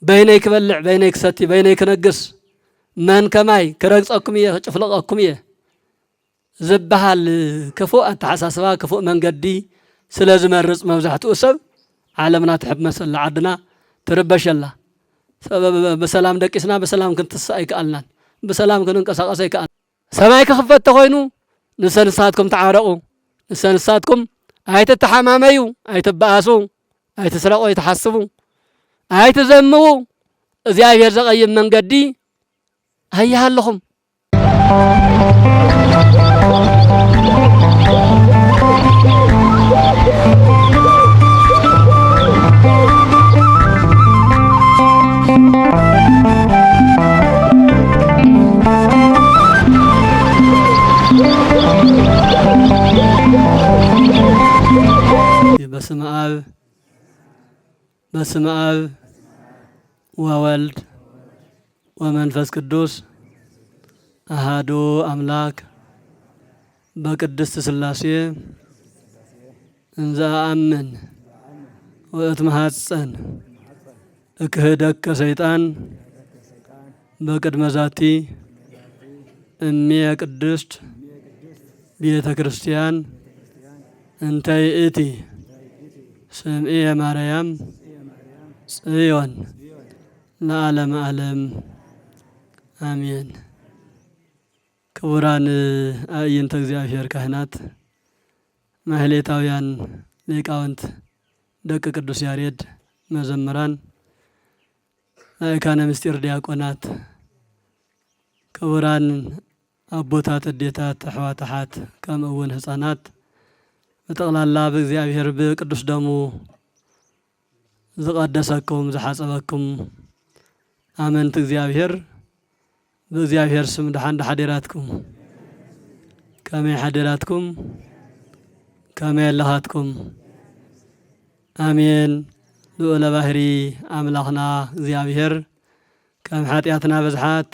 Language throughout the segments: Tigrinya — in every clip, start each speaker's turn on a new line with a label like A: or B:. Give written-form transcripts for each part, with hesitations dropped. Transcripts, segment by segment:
A: بينك بلع بينك ستي بينك نقص من كماي كرقصكم يه ጭፍለቀኩም የ زبحال كفؤ تحساسبا كفؤ من قدي سلازم الرزق مبزحته سب عالمنا تحب مثل عدنا تربش الله بسلام دقسنا بسلام كنت تسايك قالنا بسلام كن انقساقس يكال سماي كخفت تخوينو نسنساتكم تعارقوا نسنساتكم ايت تحماميو ايت باسو ايت سرقوا يتحسبوا ايت زمو እግዚአብሔር ዘቀይም መንገዲ አያለሁም በስመ አብ ወወልድ ወመንፈስ ቅዱስ አሐዱ አምላክ በቅድስት ሥላሴ እንዘ አምን ወእትመሐፀን እክህደከ ሰይጣን በቅድመ ዛቲ እምየ ቅድስት ቤተ ክርስቲያን እንተ ይእቲ ስምዔ ማርያም ጽዮን ለዓለመ ዓለም አሜን። ክቡራን አዕይንተ እግዚአብሔር ካህናት፣ ማህሌታውያን ሊቃውንት፣ ደቀ ቅዱስ ያሬድ መዘምራን፣ ላይካነ ምስጢር ዲያቆናት፣ ክቡራን አቦታት፣ እዴታት፣ አሕዋትሓት ከምኡ እውን ህፃናት በጠቅላላ በእግዚአብሔር በቅዱስ ደሙ ዝቀደሰኩም ዝሓፀበኩም አመንት እግዚአብሔር በእግዚአብሔር ስም ደሓን ሓደራትኩም ከመይ ሓደራትኩም ከመይ ኣለኻትኩም አሜን። ልዑለ ባህሪ አምላኽና እግዚአብሔር ከም ሓጢአትና በዝሓት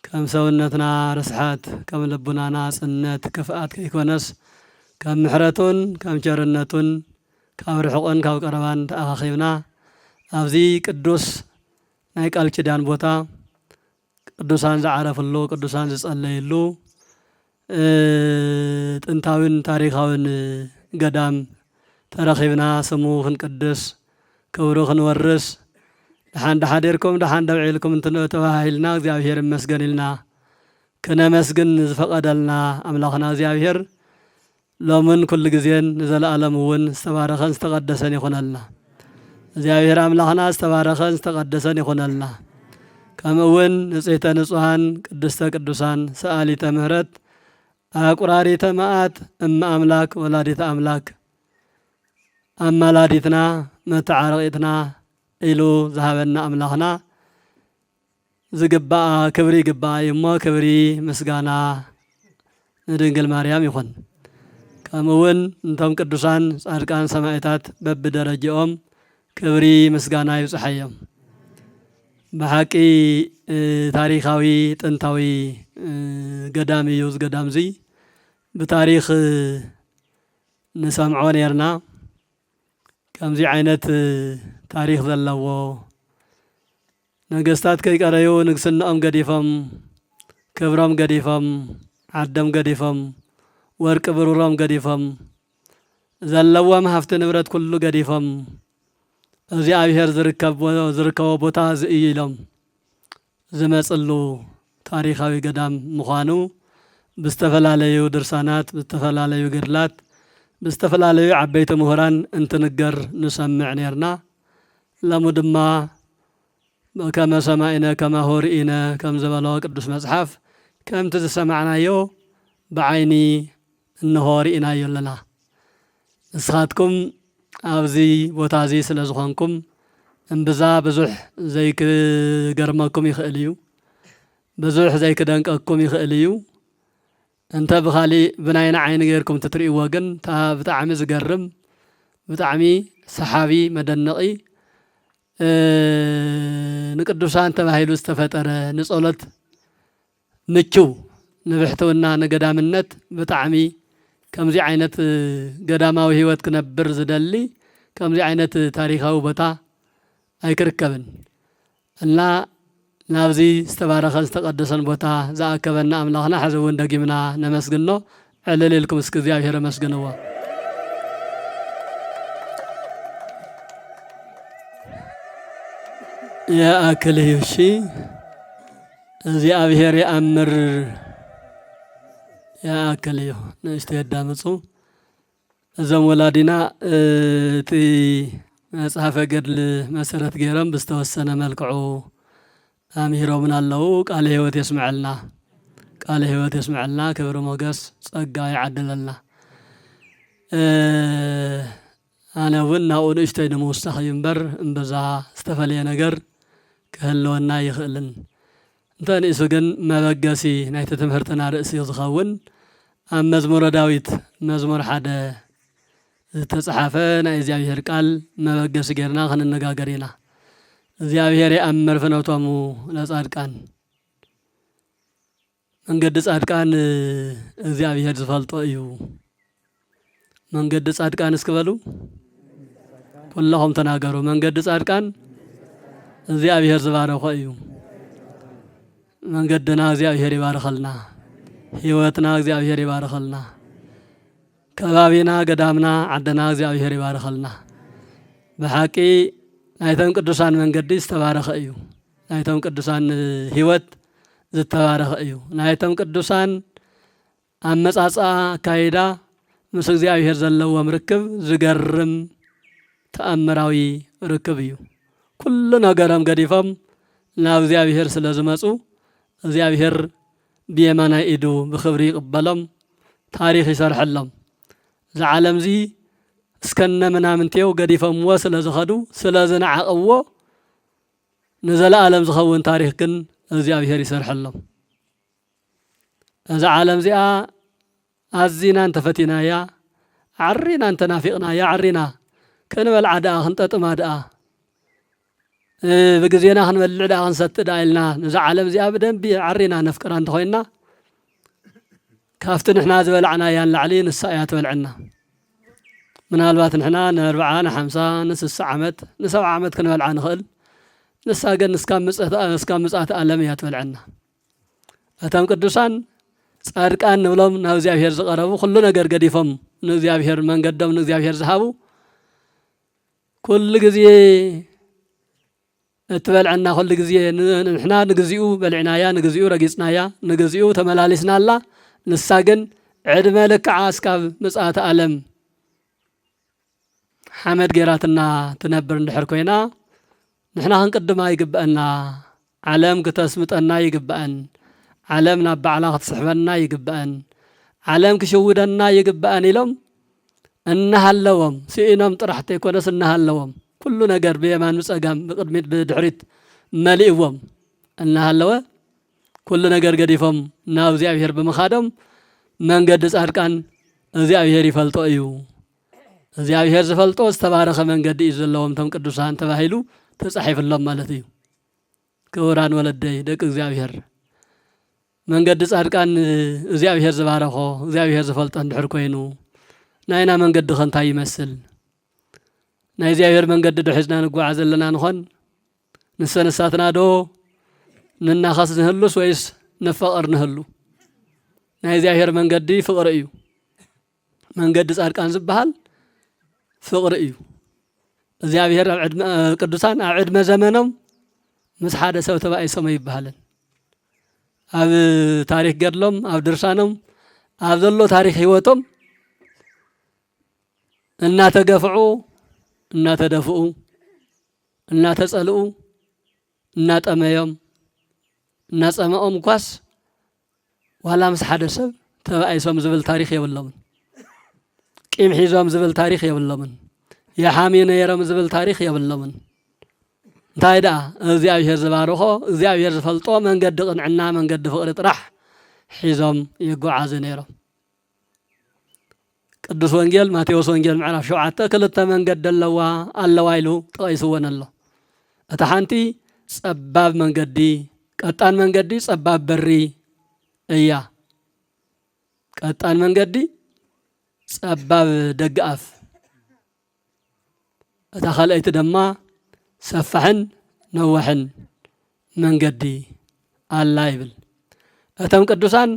A: ከም ሰውነትና ርስሓት ከም ልቡናና ጽነት ክፍኣት ከይኮነስ ከም ምሕረቱን ከም ቸርነቱን ካብ ርሑቕን ካብ ቀረባን ተኣኻኺብና ኣብዚ ቅዱስ ናይ ቃል ኪዳን ቦታ ቅዱሳን ዝዓረፍሉ ቅዱሳን ዝጸለይሉ ጥንታዊን ታሪኻዊን ገዳም ተረኺብና ስሙ ክንቅድስ ክብሩ ክንወርስ ደሓን ሓደርኩም ደሓን ደውዒልኩም ተባሂልና እግዚአብሔር ይመስገን ኢልና ክነመስግን ዝፈቐደልና ኣምላኽና እግዚአብሔር ሎምን ኩሉ ግዜን ንዘለኣለም እውን ዝተባረኸን ዝተቐደሰን ይኹነልና። እግዚአብሔር አምላኽና ዝተባረኸን ዝተቐደሰን ይኹነልና። ከምኡ እውን ንጽሕተ ንጹሃን ቅድስተ ቅዱሳን ሰአሊተ ምህረት አቁራሪተ መዓት እመ አምላክ ወላዲተ አምላክ አማላዲትና መተዓረቂትና ኢሉ ዝሃበና አምላኽና ዝግባአ ክብሪ ይግባእ እሞ ክብሪ ምስጋና ንድንግል ማርያም ይኹን። ከምኡ እውን እንቶም ቅዱሳን ጻድቃን ሰማዕታት በብደረጃኦም ክብሪ ምስጋና ይብጽሐዮም። ብሓቂ ታሪኻዊ ጥንታዊ ገዳም እዩ። እዚ ገዳም እዚ ብታሪኽ ንሰምዖ ነርና ከምዚ ዓይነት ታሪኽ ዘለዎ ነገስታት ከይቀረዩ ንግስንኦም ገዲፎም ክብሮም ገዲፎም ዓዶም ገዲፎም ወርቂ ብሩሮም ገዲፎም ዘለዎም ሃፍቲ ንብረት ኩሉ ገዲፎም እግዚአብሔር ዝርከቦ ቦታ እዚ እዩ ኢሎም ዝመጽሉ ታሪኻዊ ገዳም ምዃኑ ብዝተፈላለዩ ድርሳናት ብዝተፈላለዩ ገድላት ብዝተፈላለዩ ዓበይቲ ምሁራን እንትንገር ንሰምዕ ነርና። ሎሚ ድማ ከመ ሰማዕነ ከማሁ ርኢነ ከም ዝበሎ ቅዱስ መጽሓፍ ከምቲ ዝሰማዕናዮ ብዓይኒ እንሆ ርኢናዮ ኣለና። ንስኻትኩም ኣብዚ ቦታ እዚ ስለ ዝኾንኩም እምብዛ ብዙሕ ዘይክገርመኩም ይኽእል እዩ፣ ብዙሕ ዘይክደንቀኩም ይኽእል እዩ። እንተ ብኻሊእ ብናይና ዓይኒ ጌርኩም ትትርእይዎ ግን ብጣዕሚ ዝገርም ብጣዕሚ ሰሓቢ መደነቒ ንቅዱሳን ተባሂሉ ዝተፈጠረ ንጸሎት ምችው ንብሕትውና ንገዳምነት ብጣዕሚ ከምዚ ዓይነት ገዳማዊ ህይወት ክነብር ዝደሊ ከምዚ ዓይነት ታሪኻዊ ቦታ ኣይክርከብን እና ናብዚ ዝተባረኸን ዝተቀደሰን ቦታ ዝኣከበና ኣምላኽና ሕዚ እውን ደጊምና ነመስግኖ ዕልል ኢልኩም እስኪ እግዚአብሔር መስግንዎ يأكله شيء እግዚአብሔር يأمر يأكله نستيدامصو እዞም ወላዲና እቲ መጽሐፈ ገድል መሰረት ገይሮም ብዝተወሰነ መልክዑ ኣምሂሮምን ኣለው ቃለ ሕይወት የስምዐልና ቃለ ሕይወት የስምዐልና ክብሪ ሞገስ ጸጋ ይዓድለልና ኣነ እውን ናብኡ ንእሽተይ ንምውሳኽ እዩ እምበር እምበዛ ዝተፈለየ ነገር ክህልወና ይኽእልን እንተንእሱ ግን መበገሲ ናይቲ ትምህርትና ርእሲ ዝኸውን ኣብ መዝሙረ ዳዊት መዝሙር 1 ዝተጻሕፈ ናይ እግዚአብሔር ቃል መበገሲ ጌርና ክንነጋገር ኢና እግዚአብሔር يأمر ፍኖቶሙ ለጻድቃን መንገዲ ጻድቃን እግዚአብሔር ዝፈልጦ እዩ መንገዲ ጻድቃን እስክበሉ ኩለኹም ተናገሩ መንገዲ ጻድቃን እግዚአብሔር ዝባረኸ እዩ መንገድና እግዚአብሔር ይባርከልና ሕይወትና እግዚአብሔር ይባርከልና ከባቢና ገዳምና ዓድና እግዚአብሔር ይባርከልና በሐቂ ናይቶም ቅዱሳን መንገዲ ዝተባረኸ እዩ ናይቶም ቅዱሳን ሕይወት ዝተባረኸ እዩ ናይቶም ቅዱሳን ኣመጻጻ ካይዳ ምስ እግዚአብሔር ዘለዎም ርክብ ዝገርም ተኣምራዊ ርክብ እዩ ኩሉ ነገሮም ገዲፎም ናብ እግዚአብሔር ስለ ዝመጹ እግዚአብሔር ብየማናይ ኢዱ ብኽብሪ ይቕበሎም ታሪኽ ይሰርሐሎም ዝዓለም ዚ እስከነ ምናምንቴው ገዲፎምዎ ስለ ዝኸዱ ስለ ዝነዓቕዎ ንዘለዓለም ዝኸውን ታሪኽ ግን እግዚአብሔር ይሰርሐሎም እዚ ዓለም እዚኣ ኣዚና እንተፈቲናያ ዓሪና እንተናፊቕናያ ዓሪና ክንበልዓ ደኣ ክንጠጥማ ደኣ ብግዜና ክንበልዕ ደኣ ክንሰትእ ደኣ ኢልና ነዚ ዓለም እዚኣ ብደንቢ ዓሪና ነፍቅራ እንተኾይንና ካብቲ ንሕና ዝበልዕናያ ንላዕሊ ንሳ እያ ትበልዐና ምናልባት ንሕና ን40 ን50 ን60 ዓመት ን70 ዓመት ክንበልዓ ንኽእል ንሳ ግን እስካብ ምጽአት ዓለም እያ ትበልዐና እቶም ቅዱሳን ጻድቃን ንብሎም ናብ እግዚአብሔር ዝቐረቡ ኩሉ ነገር ገዲፎም ንእግዚአብሔር መንገዶም ንእግዚአብሔር ዝሃቡ ኩሉ ግዜ እትበልዐና ኩሉ ግዜ ንሕና ንግዚኡ በልዕናያ ንግዚኡ ረጊጽናያ ንግዚኡ ተመላሊስናላ ንሳ ግን ዕድመ ልክዓ እስካብ ምጽአት ዓለም ሓመድ ጌራትና ትነብር እንድሕር ኮይና ንሕና ክንቅድማ ይግብአና ዓለም ክተስምጠና ይግብአን ዓለም ናብ ባዕላ ክትስሕበና ይግብአን ዓለም ክሽውደና ይግብአን ኢሎም እናሃለዎም ስኢኖም ጥራሕቲ ይኮነስ እናሃለዎም ኩሉ ነገር ብየማን ብጸጋም ብቅድሚት ብድሕሪት መሊእዎም እናሃለወ ኩሉ ነገር ገዲፎም ናብ እግዚአብሔር ብምኻዶም መንገዲ ጻድቃን እግዚአብሔር ይፈልጦ እዩ እግዚአብሔር ዝፈልጦ ዝተባረኸ መንገዲ እዩ ዘለዎም ቶም ቅዱሳን ተባሂሉ ተጻሒፍሎም ማለት እዩ ክቡራን ወለደይ ደቂ እግዚአብሔር መንገዲ ጻድቃን እግዚአብሔር ዝባረኾ እግዚአብሔር ዝፈልጦ እንድሕር ኮይኑ ናይና መንገዲ ኸንታይ ይመስል ናይ እግዚአብሔር መንገዲ ድሕዝና ንጓዓዝ ዘለና ንኾን ንሰነሳትና ዶ ንናኸስ ንህሉስ ወይስ ንፈቕር ንህሉ ናይ እግዚአብሔር መንገዲ ፍቕሪ እዩ መንገዲ ጻድቃን ዝበሃል ፍቕሪ እዩ እግዚአብሔር ቅዱሳን ኣብ ዕድመ ዘመኖም ምስ ሓደ ሰብ ተባኢሶም ይበሃልን ኣብ ታሪክ ገድሎም ኣብ ድርሳኖም ኣብ ዘሎ ታሪክ ህይወቶም እናተገፍዑ እናተደፍኡ እናተጸልኡ እናጠመዮም እናጸመኦም ኳስ ዋላ ምስ ሓደ ሰብ ተባኢሶም ዝብል ታሪክ የብሎምን ቂም ሒዞም ዝብል ታሪክ የብሎምን የሓሚ ነይሮም ዝብል ታሪክ የብሎምን እንታይ ደኣ እግዚአብሔር ዝባርኾ እግዚአብሔር ዝፈልጦ መንገዲ ቅንዕና መንገዲ ፍቕሪ ጥራሕ ሒዞም ይጓዓዙ ነይሮም ቅዱስ ወንጌል ማቴዎስ ወንጌል ምዕራፍ 7 ክልተ መንገዲ ኣለዋ ኢሉ ጠቂስዎን ኣሎ እታ ሓንቲ ጸባብ መንገዲ ቀጣን መንገዲ ጸባብ በሪ እያ ቀጣን መንገዲ ጸባብ ደገኣፍ እታ ካልአይቲ ድማ سفحن نوحن من قدي الله يبل أتم قدوسان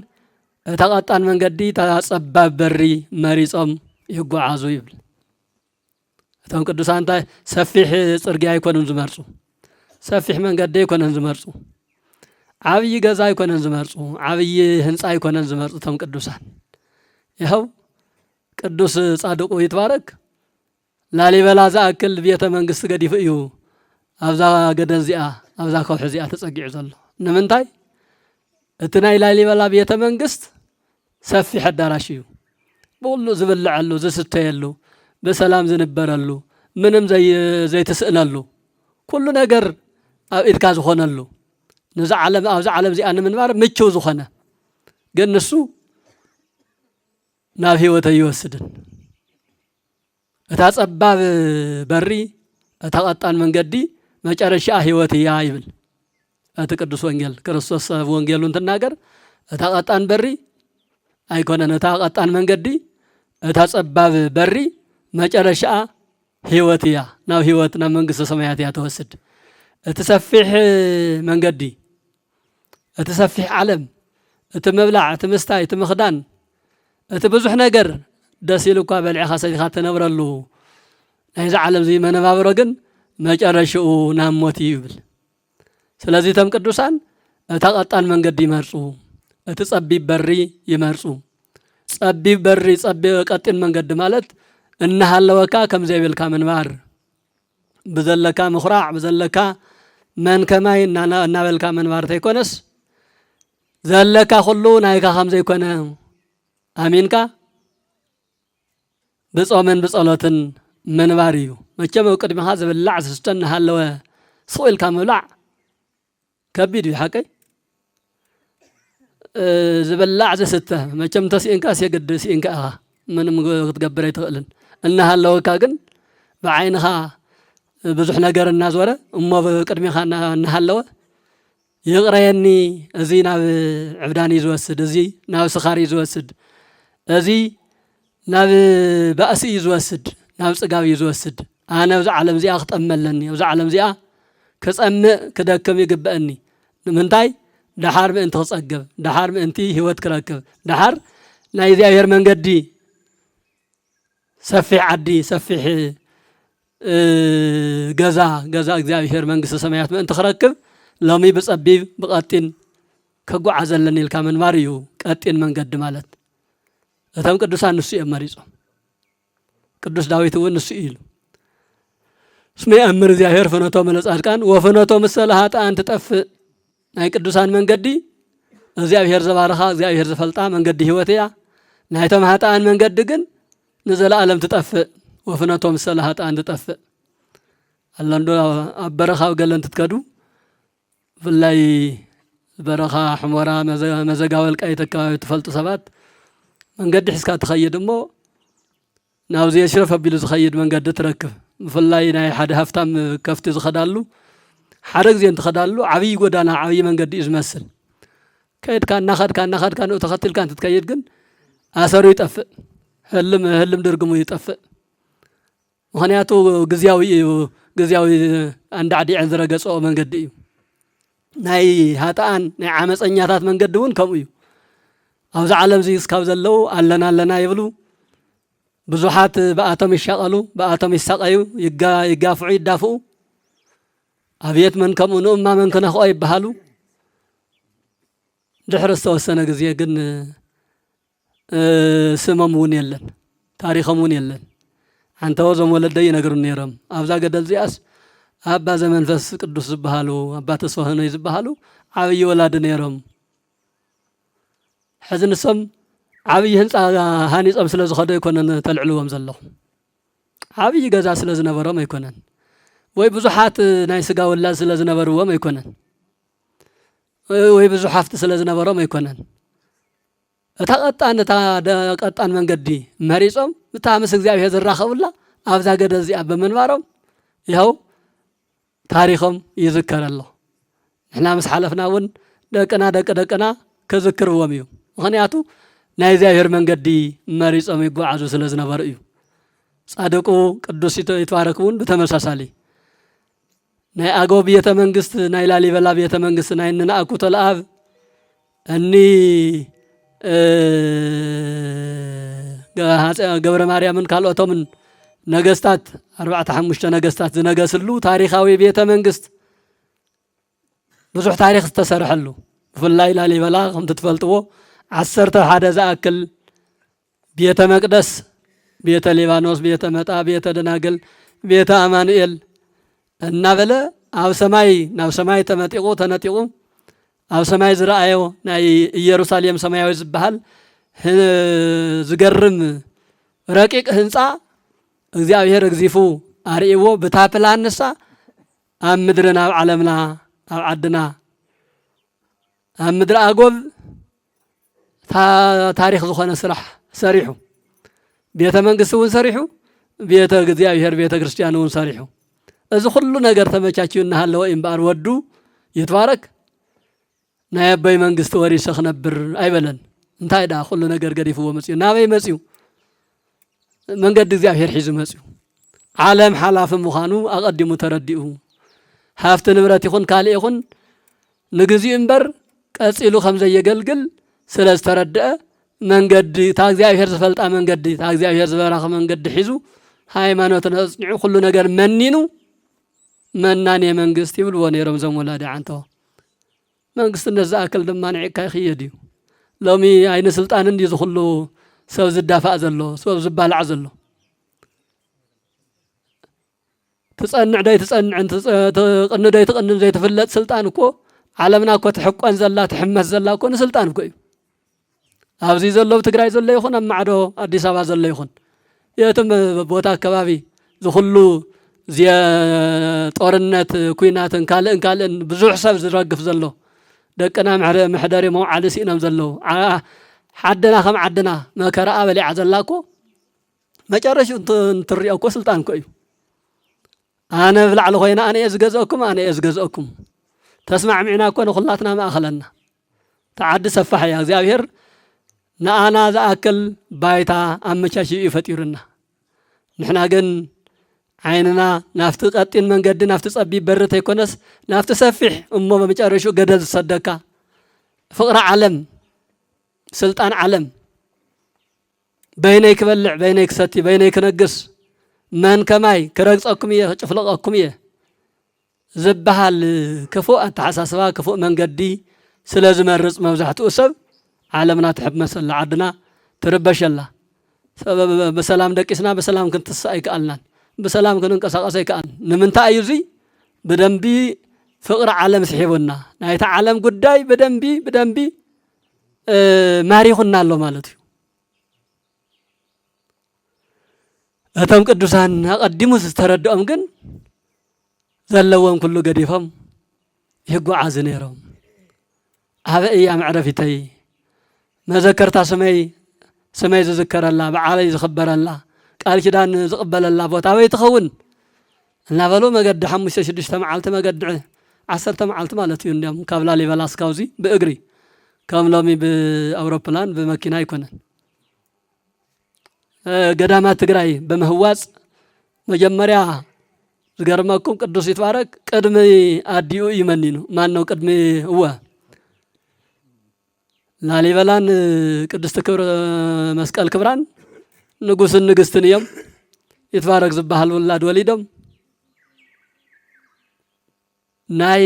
A: تقطعن من قدي تصباب بري مريصم يقعازو يبل أتم قدوسان تا سفح صرقيا يكونن زمرصو سفح من قدي يكونن زمرصو عبي غزا يكونن زمرصو عبي هنصا يكونن زمرصو تم قدوسان يهو ቅዱስ ጻድቁ ይትባረክ ላሊበላ ዝኣክል ቤተ መንግስቲ ገዲፍ እዩ ኣብዛ ገደል እዚኣ ኣብዛ ከውሒ እዚኣ ተጸጊዑ ዘሎ ንምንታይ እቲ ናይ ላሊበላ ቤተ መንግስት ሰፊሕ ኣዳራሽ እዩ ብኩሉ ዝብልዐሉ ዝስተየሉ ብሰላም ዝንበረሉ ምንም ዘይትስእነሉ ኩሉ ነገር ኣብ ኢድካ ዝኾነሉ ነዛ ዓለም ኣብዛ ዓለም እዚኣ ንምንባር ምቹው ዝኾነ ግን ንሱ ናብ ህይወት ይወስድን እታ ጸባብ በሪ እታ ቀጣን መንገዲ መጨረሻ ህይወት ያ ይብል እቲ ቅዱስ ወንጌል ክርስቶስ ወንጌሉን ተናገር እታ ቀጣን በሪ ኣይኮነን እታ ቀጣን መንገዲ እታ ጸባብ በሪ መጨረሻ ህይወት ያ ናብ ህይወት ናብ መንግስተ ሰማያት ያ ተወስድ እቲ ሰፊሕ መንገዲ እቲ ሰፊሕ ዓለም እቲ መብላዕ እቲ ምስታይ እቲ ምኽዳን እቲ ብዙሕ ነገር ደስ ኢሉካ በልዕኻ ሰይኻ ተነብረሉ ናይዚ ዓለም እዚ መነባብሮ ግን መጨረሻኡ ናብ ሞት ይብል ስለዚህ ተም ቅዱሳን እታ ቀጣን መንገዲ ይመርጹ እቲ ጸቢብ በሪ ይመርጹ ጸቢብ በሪ ጸቢብ ቀጢን መንገዲ ማለት እናሃለወካ ከም ዘይብልካ ምንባር ብዘለካ ምኽራዕ ብዘለካ መንከማይ እናበልካ ምንባር ተይኮነስ ዘለካ ኩሉ ናይካ ከም ዘይኮነ አሚንካ بصومن بصلاتن منباريو مچم قدم ها زبلع زستن هالو سويل كاملع كبيد بحقي زبلع زسته مچم تسينكا سيقد سينكا من تقبر يتقلن ان هالو كاغن بعينها بزح ነገር እናዞረ እሞ በቅድሚኻ እናሃለወ ይቅረየኒ እዚ ናብ ዕብዳኒ ዝወስድ እዚ ናብ ስኻሪ ዝወስድ እዚ ናብ ባእሲ ዝወስድ ናብ ጽጋብ ዝወስድ ኣነ ኣብዚ ዓለም እዚኣ ክጠመለኒ ኣብዚ ዓለም እዚኣ ክጸምእ ክደክም ይግበአኒ ንምንታይ ድሓር ምእንቲ ክጸግብ ድሓር ምእንቲ ህይወት ክረክብ ድሓር ናይ እግዚአብሔር መንገዲ ሰፊሕ ዓዲ ሰፊሕ ገዛ እግዚአብሔር መንግስተ ሰማያት ምእንቲ ክረክብ ሎሚ ብጸቢብ ብቀጢን ከጓዓዘለኒ ኢልካ ምንባር እዩ ቀጢን መንገዲ ማለት እተም ቅዱሳን ንሱ የመሪጾም ቅዱስ ዳዊት እውን ንሱ ኢሉ እስመ ያእምር እግዚአብሔር ፍኖቶም ለጻድቃን ወፍኖቶም ለኃጥኣን ትጠፍእ ናይ ቅዱሳን መንገዲ እግዚአብሔር ዘባረኻ እግዚአብሔር ዘፈልጣ መንገዲ ህይወት እያ ናይቶም ኃጥኣን መንገዲ ግን ንዘለዓለም ትጠፍእ ወፍኖቶም ለኃጥኣን ትጠፍእ አለንዶ አበረኻው ገለን ትትከዱ ፍላይ በረኻ ሕሞራ መዘጋወል ቃይ ተካባቢ ትፈልጡ ሰባት መንገዲ ሕስካ ትኸይድ እሞ ናብዚ የሽረፍ ኣቢሉ ዝኸይድ መንገዲ ትረክብ ፍላይ ናይ ሓደ ሃፍታም ከፍቲ ዝኸዳሉ ሓደ ግዜ እንትኸዳሉ ዓብይ ጎዳና ዓብይ መንገዲ እዩ ዝመስል ከይድካ እናኸድካ ንኡ ተኸትልካ እንትትከይድ ግን ኣሰሩ ይጠፍእ ህልም ድርግሙ ይጠፍእ ምክንያቱ ግዚያዊ አንዳዕዲዕን ዝረገጾ መንገዲ እዩ ናይ ሃጣን ናይ ዓመፀኛታት መንገዲ እውን ከምኡ እዩ ኣብዚ ዓለም እዚ እስካብ ዘለው ኣለና ይብሉ ብዙሓት በኣቶም ይሻቀሉ በኣቶም ይሳቀዩ ይጋፍዑ ይዳፍኡ ኣብየት መን ከምኡ ንእማ መን ክነኽኦ ይበሃሉ ድሕሪ ዝተወሰነ ግዜ ግን ስሞም እውን የለን ታሪኾም እውን የለን አንተው ዞም ወለደይ ይነግሩ ነይሮም ኣብዛ ገደል ዚኣስ አባ ዘመንፈስ ቅዱስ ዝባሃሉ አባ ተስፋህነ ዝባሃሉ ዓብይ ወላድ ነይሮም ሕዝንሶም ዓብይ ህንፃ ሃኒጾም ስለ ዝኸደ ይኮነን ተልዕልዎም ዘለኹ ዓብይ ገዛ ስለ ዝነበሮም ኣይኮነን ወይ ብዙሓት ናይ ስጋ ወላድ ስለ ዝነበርዎም ኣይኮነን ወይ ብዙሕ ሃፍቲ ስለ ዝነበሮም ኣይኮነን እታ ቀጣን መንገዲ መሪጾም እታ ምስ እግዚአብሔር ዝራኸቡላ ኣብዛ ገደል እዚኣ በመንባሮም ይኸው ታሪኾም ይዝከር ኣሎ ንሕና ምስ ሓለፍና እውን ደቅና ከዝክርዎም እዩ ምክንያቱ ናይ እግዚአብሔር መንገዲ መሪጾም ይጓዓዙ ስለ ዝነበሩ እዩ ጻድቁ ቅዱስ ይትባረክ እውን ብተመሳሳሊ ናይ አገው ቤተ መንግስት ናይ ላሊበላ ቤተ መንግስት ናይ ንናአኩቶ ለአብ እኒ ገብረ ማርያምን ካልኦቶምን ነገስታት 45 ነገስታት ዝነገስሉ ታሪኻዊ ቤተ መንግስት ብዙሕ ታሪኽ ዝተሰርሐሉ ብፍላይ ላሊበላ ከም ትፈልጥዎ 11 ዝኣክል ቤተ መቅደስ ቤተ ሊባኖስ ቤተ መጣ ቤተ ደናግል ቤተ አማኑኤል እናበለ ኣብ ሰማይ ናብ ሰማይ ተነጢቁ ኣብ ሰማይ ዝረአዮ ናይ ኢየሩሳሌም ሰማያዊ ዝበሃል ዝገርም ረቂቅ ህንፃ እግዚአብሔር እግዚፉ አርኢዎ ብታፕላንሳ ኣብ ምድርና ኣብ ዓለምና ኣብ ዓድና ኣብ ምድር አጎብ ታሪኽ ዝኾነ ስራሕ ሰሪሑ ቤተ መንግስት እውን ሰሪሑ ቤተ እግዚአብሔር ቤተ ክርስቲያን እውን ሰሪሑ እዚ ኩሉ ነገር ተመቻችዩ እናሃለወ እምባር ወዱ ይትባረክ ናይ አባይ መንግስት ወሪሰ ክነብር አይበለን እንታይ ዳ ኩሉ ነገር ገዲፍዎ መጽዩ ናበይ መጽዩ መንገድ እግዚአብሔር ሒዙ መጽዩ ዓለም ሓላፍ ምዃኑ አቀዲሙ ተረዲኡ ሃፍተ ንብረት ይኹን ካል ይኹን ንግዚኡ እምበር ቀጽሉ ከም ዘየገልግል ስለዝተረድአ መንገድ ታ እግዚአብሔር ዝፈልጣ መንገድ ታ እግዚአብሔር ዝበራኸ መንገድ ሒዙ ሃይማኖትን አጽኒዑ ኩሉ ነገር መኒኑ መናኔ መንግስት ይብልዎ ነይሮም ዞም ወላዲ ዓንቶ መንግስት እንደዛ አክል ድማ ንዒካ ይኽየድ እዩ ሎሚ አይነ ስልጣን እንዲ ዝኹሉ ሰብ ዝዳፋእ ዘሎ ሰብ ዝባልዕ ዘሎ ትጸንዕ ዳይ ትጸንዕን ትቕን ዳይ ትቕንን ዘይትፍለጥ ስልጣን እኮ ዓለምና እኮ ትሕቆን ዘላ ትሕመስ ዘላ እኮ ንስልጣን እኮ እዩ ኣብዚ ዘሎ ትግራይ ዘሎ ይኹን ኣብ ማዕዶ አዲስ አበባ ዘሎ ይኹን የትም ቦታ አካባቢ ዝኹሉ ጦርነት ኩናትን ካልእን ብዙሕ ሰብ ዝረግፍ ዘሎ ደቅና ምሕደሪ መውዓሊ ሲእኖም ዘለው ዓድና ከም ዓድና መከራ በሊዓ ዘላ እኮ መጨረሹ እንትሪኦ እኮ ስልጣን እኮ እዩ ኣነ ብላዕሊ ኮይና ኣነ እየ ዝገዝአኩም ተስማዕሚዕና እኮ ንኹላትና ማእኸለና ተዓዲ ሰፋሕ እያ እግዚአብሔር ንኣና ዝኣክል ባይታ ኣመቻችዩ ይፈጢሩና ንሕና ግን ዓይንና ናፍቲ ቀጢን መንገዲ ናፍቲ ጸቢብ በሪ ተይኮነስ ናፍቲ ሰፊሕ እሞ በመጨረሹ ገደል ዝሰደካ ፍቅሪ ዓለም ስልጣን ዓለም በይነይ ክበልዕ በይነይ ክሰቲ በይነይ ክነግስ መን ከማይ ክረግጸኩም እየ ክጭፍለቐኩም እየ ዝበሃል ክፉእ ኣተሓሳስባ ክፉእ መንገዲ ስለ ዝመርጽ መብዛሕትኡ ሰብ ዓለምና ትሕመሰላ ዓድና ትርበሸላ በሰላም ደቂስና በሰላም ክንትስእ ኣይከኣልናን በሰላም ክንንቀሳቀስ ኣይከኣል ንምንታይ እዩ እዚ በደንቢ ፍቅሪ ዓለም ስሒቡና ናይታ ዓለም ጉዳይ በደንቢ ማሪኹና ኣሎ ማለት እዩ እቶም ቅዱሳን አቀዲሙ ዝተረድኦም ግን ዘለዎም ኩሉ ገዲፎም ይጓዓዙ ነይሮም ኣብ እያ መዕረፊተይ መዘከርታ ሰመይ ዝዝከረላ በዓለይ ዝኽበረላ ቃል ኪዳን ዝቕበለላ ቦታ ወይ ትኸውን እናበሉ መገዲ 5-6 መዓልቲ መገዲ 10 መዓልቲ ማለት እዩ እንዲያም ካብ ላሊበላ እስካውዚ ብእግሪ ከም ሎሚ ብአውሮፕላን በመኪና ይኮነን ገዳማት ትግራይ በመህዋጽ መጀመሪያ ዝገርመኩም ቅዱስ ይትባረክ ቅድሚ አዲኡ ይመኒኑ ማን ነው ቅድሚ እወ ላሊበላን ቅድስት ክብር መስቀል ክብራን ንጉስን ንግስትን እዮም ይትባረክ ዝበሃል ወላድ ወሊዶም ናይ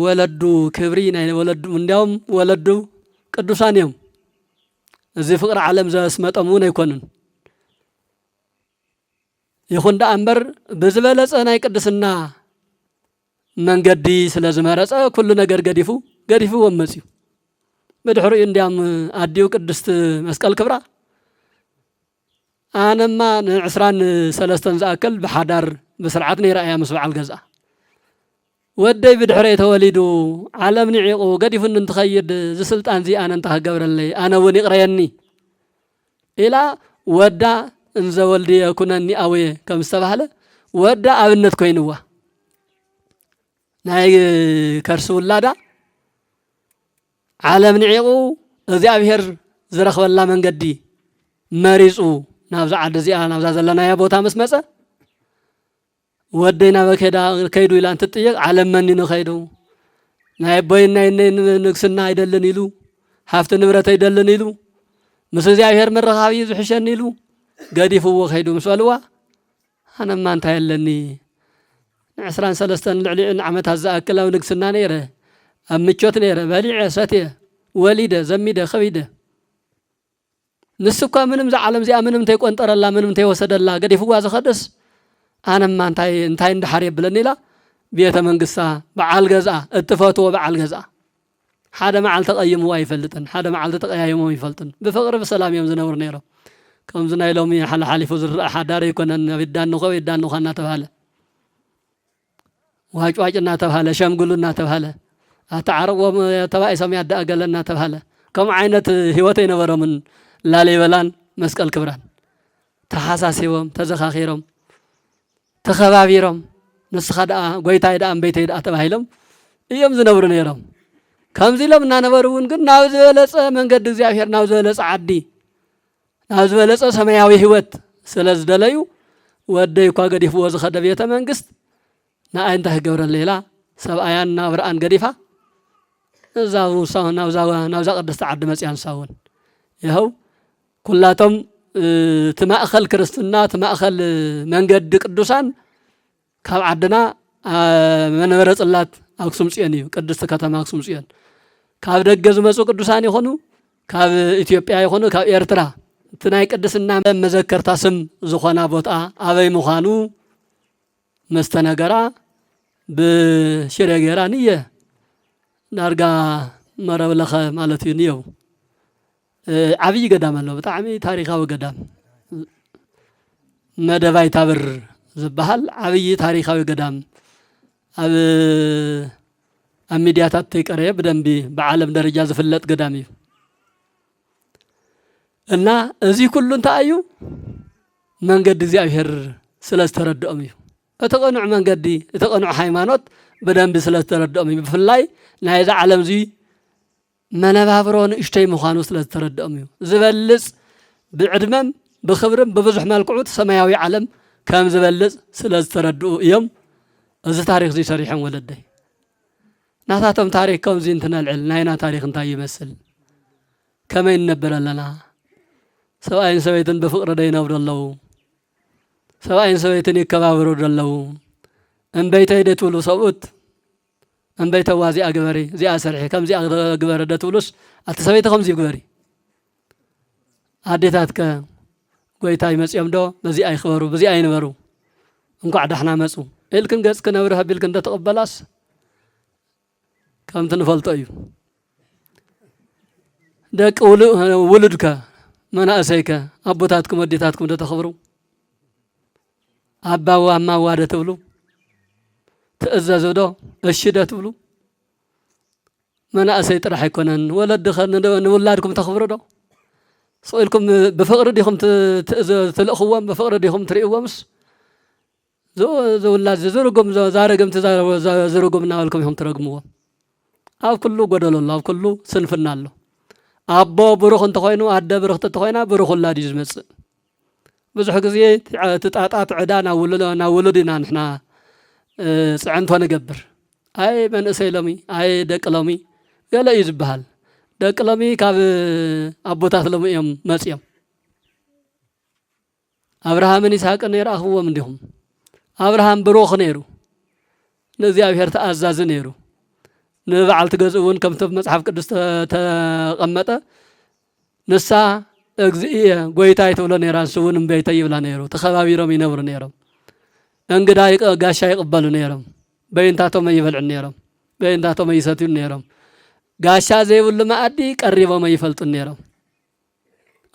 A: ወለዱ ክብሪ ናይ ወለዱ እንዲያውም ወለዱ ቅዱሳን እዮም እዚ ፍቅሪ ዓለም ዘስመጠሙን ኣይኮኑን ይኹን ዳ እምበር ብዝበለጸ ናይ ቅድስና መንገዲ ስለ ዝመረጸ ኩሉ ነገር ገዲፉ ወመጽዩ በድሕሪኡ እንዲያም አዲው ቅድስት መስቀል ክብራ ኣነማ ን23 ዝኣክል ብሓዳር ብስርዓት ነይራእያ ምስ በዓል ገዛ ወደይ ብድሕሪይ ተወሊዱ ዓለም ንዒቑ ገዲፉን እንትኸይድ ዝስልጣን ዚ ኣነ እንተኸገብረለይ ኣነ እውን ይቕረየኒ ኢላ ወዳ እንዘ ወልዲ የኩነኒ ኣውየ ከም ዝተባህለ ወዳ ኣብነት ኮይንዋ ናይ ከርሲ ውላዳ ዓለም ንዒቑ እግዚአብሔር ዝረኽበላ መንገዲ መሪጹ ናብዛ ዓዲ እዚኣ ናብዛ ዘለናያ ቦታ ምስ መጸ ودينا بكيدا كيدو إلى أن تطيق على من نخيدو نايبوينا نكسنا يدلن يلو حافت نبرة يدلن يلو مسو زيابير من رخاوي يزحشن يلو قد يفوق خيدو مسوالوا أنا ما انتهي لني عسران سلستان لعلي نعمت هزا أكلا ونكسنا نيره أمتشوت نيره بالي عساتيه وليده زميده خبيده نسكوا منهم زعلم زي منهم تيكو انطر الله منهم تيوسد الله قد يفوق هذا خدس أنا ما انتهي اندحاري بلني لا بيت منقصة بعال جزاء اتفاتوا بعال جزاء حدا ما عل تقيم هو يفلتن حدا ما عل تقيم هو يفلتن بفقر بسلام يوم زنور نيرو كم زنا يلومي حل حالي فوزر حداري يكون أن بدان نخوي بدان نخنا تبهله واجنا تبهله شام قولنا تبهله أتعرف وتبعي سميع الدقة قالنا تبهله كم عينة هوتين ورا من لا ليبلان مسك الكبران تحساسيهم تزخاخيرهم تخبابيرهم نسخدا غويتا يدا ام بيت يدا تبايلم يوم زنبر نيرم كم زيلم نانبرون ግን ናው ዝበለጸ መንገድ እግዚአብሔር ናው ዝበለጸ ዓዲ ናው ዝበለጸ ሰማያዊ ህይወት ስለዝደለዩ ወደይ ኳ ገዲፍ ወዝ ኸደ ቤተ መንግስት ናአንተ ገብረ ሌላ ሰብአያና ብርአን ገዲፋ እዛው ሳውና ናው ቅድስት ዓዲ መጽያን ሳውን ይኸው ኩላቶም تمأخل كريستنا تمأخل منجد قدوسان كاب عدنا من ورث الله أقسم سيانيو قدست كتام أقسم سيان كاب دجز مسو قدوسان يخونو كاب إثيوبيا يخونو كاب إيرترا تناي قدسنا مذكر تاسم زخنا بوتا أبي مخانو مستنجرا بشرجرا نية نرجع مرة ولا خ مالتي نيو عبي قدام الله بتعمي تاريخه قدام ماذا باي تابر زبحال عبي تاريخه قدام الميدياتات تقريب بدن بعالم درجة زفلت قدامي إن زي كلن تأيو من قد زي أبهر سلست رد أمي أتقنع من قدي أتقنع حيمانات بدن بسلست رد أمي بفلاي نهاية عالم زي ما نبابرون اشتي مخانوس لترد أميو زبلز بعدمم بخبرم ببزح مالقعود سماياوي عالم كام زبلز سلز تردو يوم إذا تاريخ زي صريحا ولدي ناتاتم تاريخ كم زي انتنا العلم ناينا تاريخ انتا يمثل كما ينبر لنا سواء سويتن بفقر دينا ورد الله سواء سويتن يكبابر ورد الله ان بيت ايدت ولو صوت أن بيت وازي أجبري زي أسرع كم زي أجبر دتولس أتسويت خم زي أجبري عديتك قويتاي مسيم دو بزي أي خبرو بزي أي نبرو نقعد إحنا مسو إلكن جس كنا ورها بيلكن تتقبلاس كم تنفلت أيو دك ولدك من أسيك أبوتاتكم وديتاتكم تتخبروا أبا وأما وادة تولو تأززوا دو الشدة تبلو ما نأسيت راح يكونن ولد دخلنا نولادكم تخبروا دو سؤالكم بفقر ديهم تلأخوهم بفقر ديهم تريقوا مس زو ولاد زرقم زارقم زرقم ناولكم هم ترقموا أو كله قدر الله أو كله سنفنا الله أبا بروح انتخوينو أدى بروح تتخوينا بروح الله يجمس بزح قزيه تتعطى عدانا ولدنا نحنا صعنت وانا قبر اي من اسيلمي اي دقلمي يلا يزبحال دقلمي كاب ابوتات لمي يم مصيم ابراهام اسحاق نير اخو مندهم ابراهام بروخ نيرو نزيابير تأزاز نيرو نبعل تغزون كم تب مصحف قدس تقمطه نسا اغزئيه غويتاي تولو نيران سون بيتي يبلا نيرو تخبابيرم ينبر نيرو انقدا غاشا يقبل نيرم بينتاتو ما يفلع نيرم بينتاتو ما يساتو نيرم غاشا زيبل ما ادي قريبو ما يفلط نيرم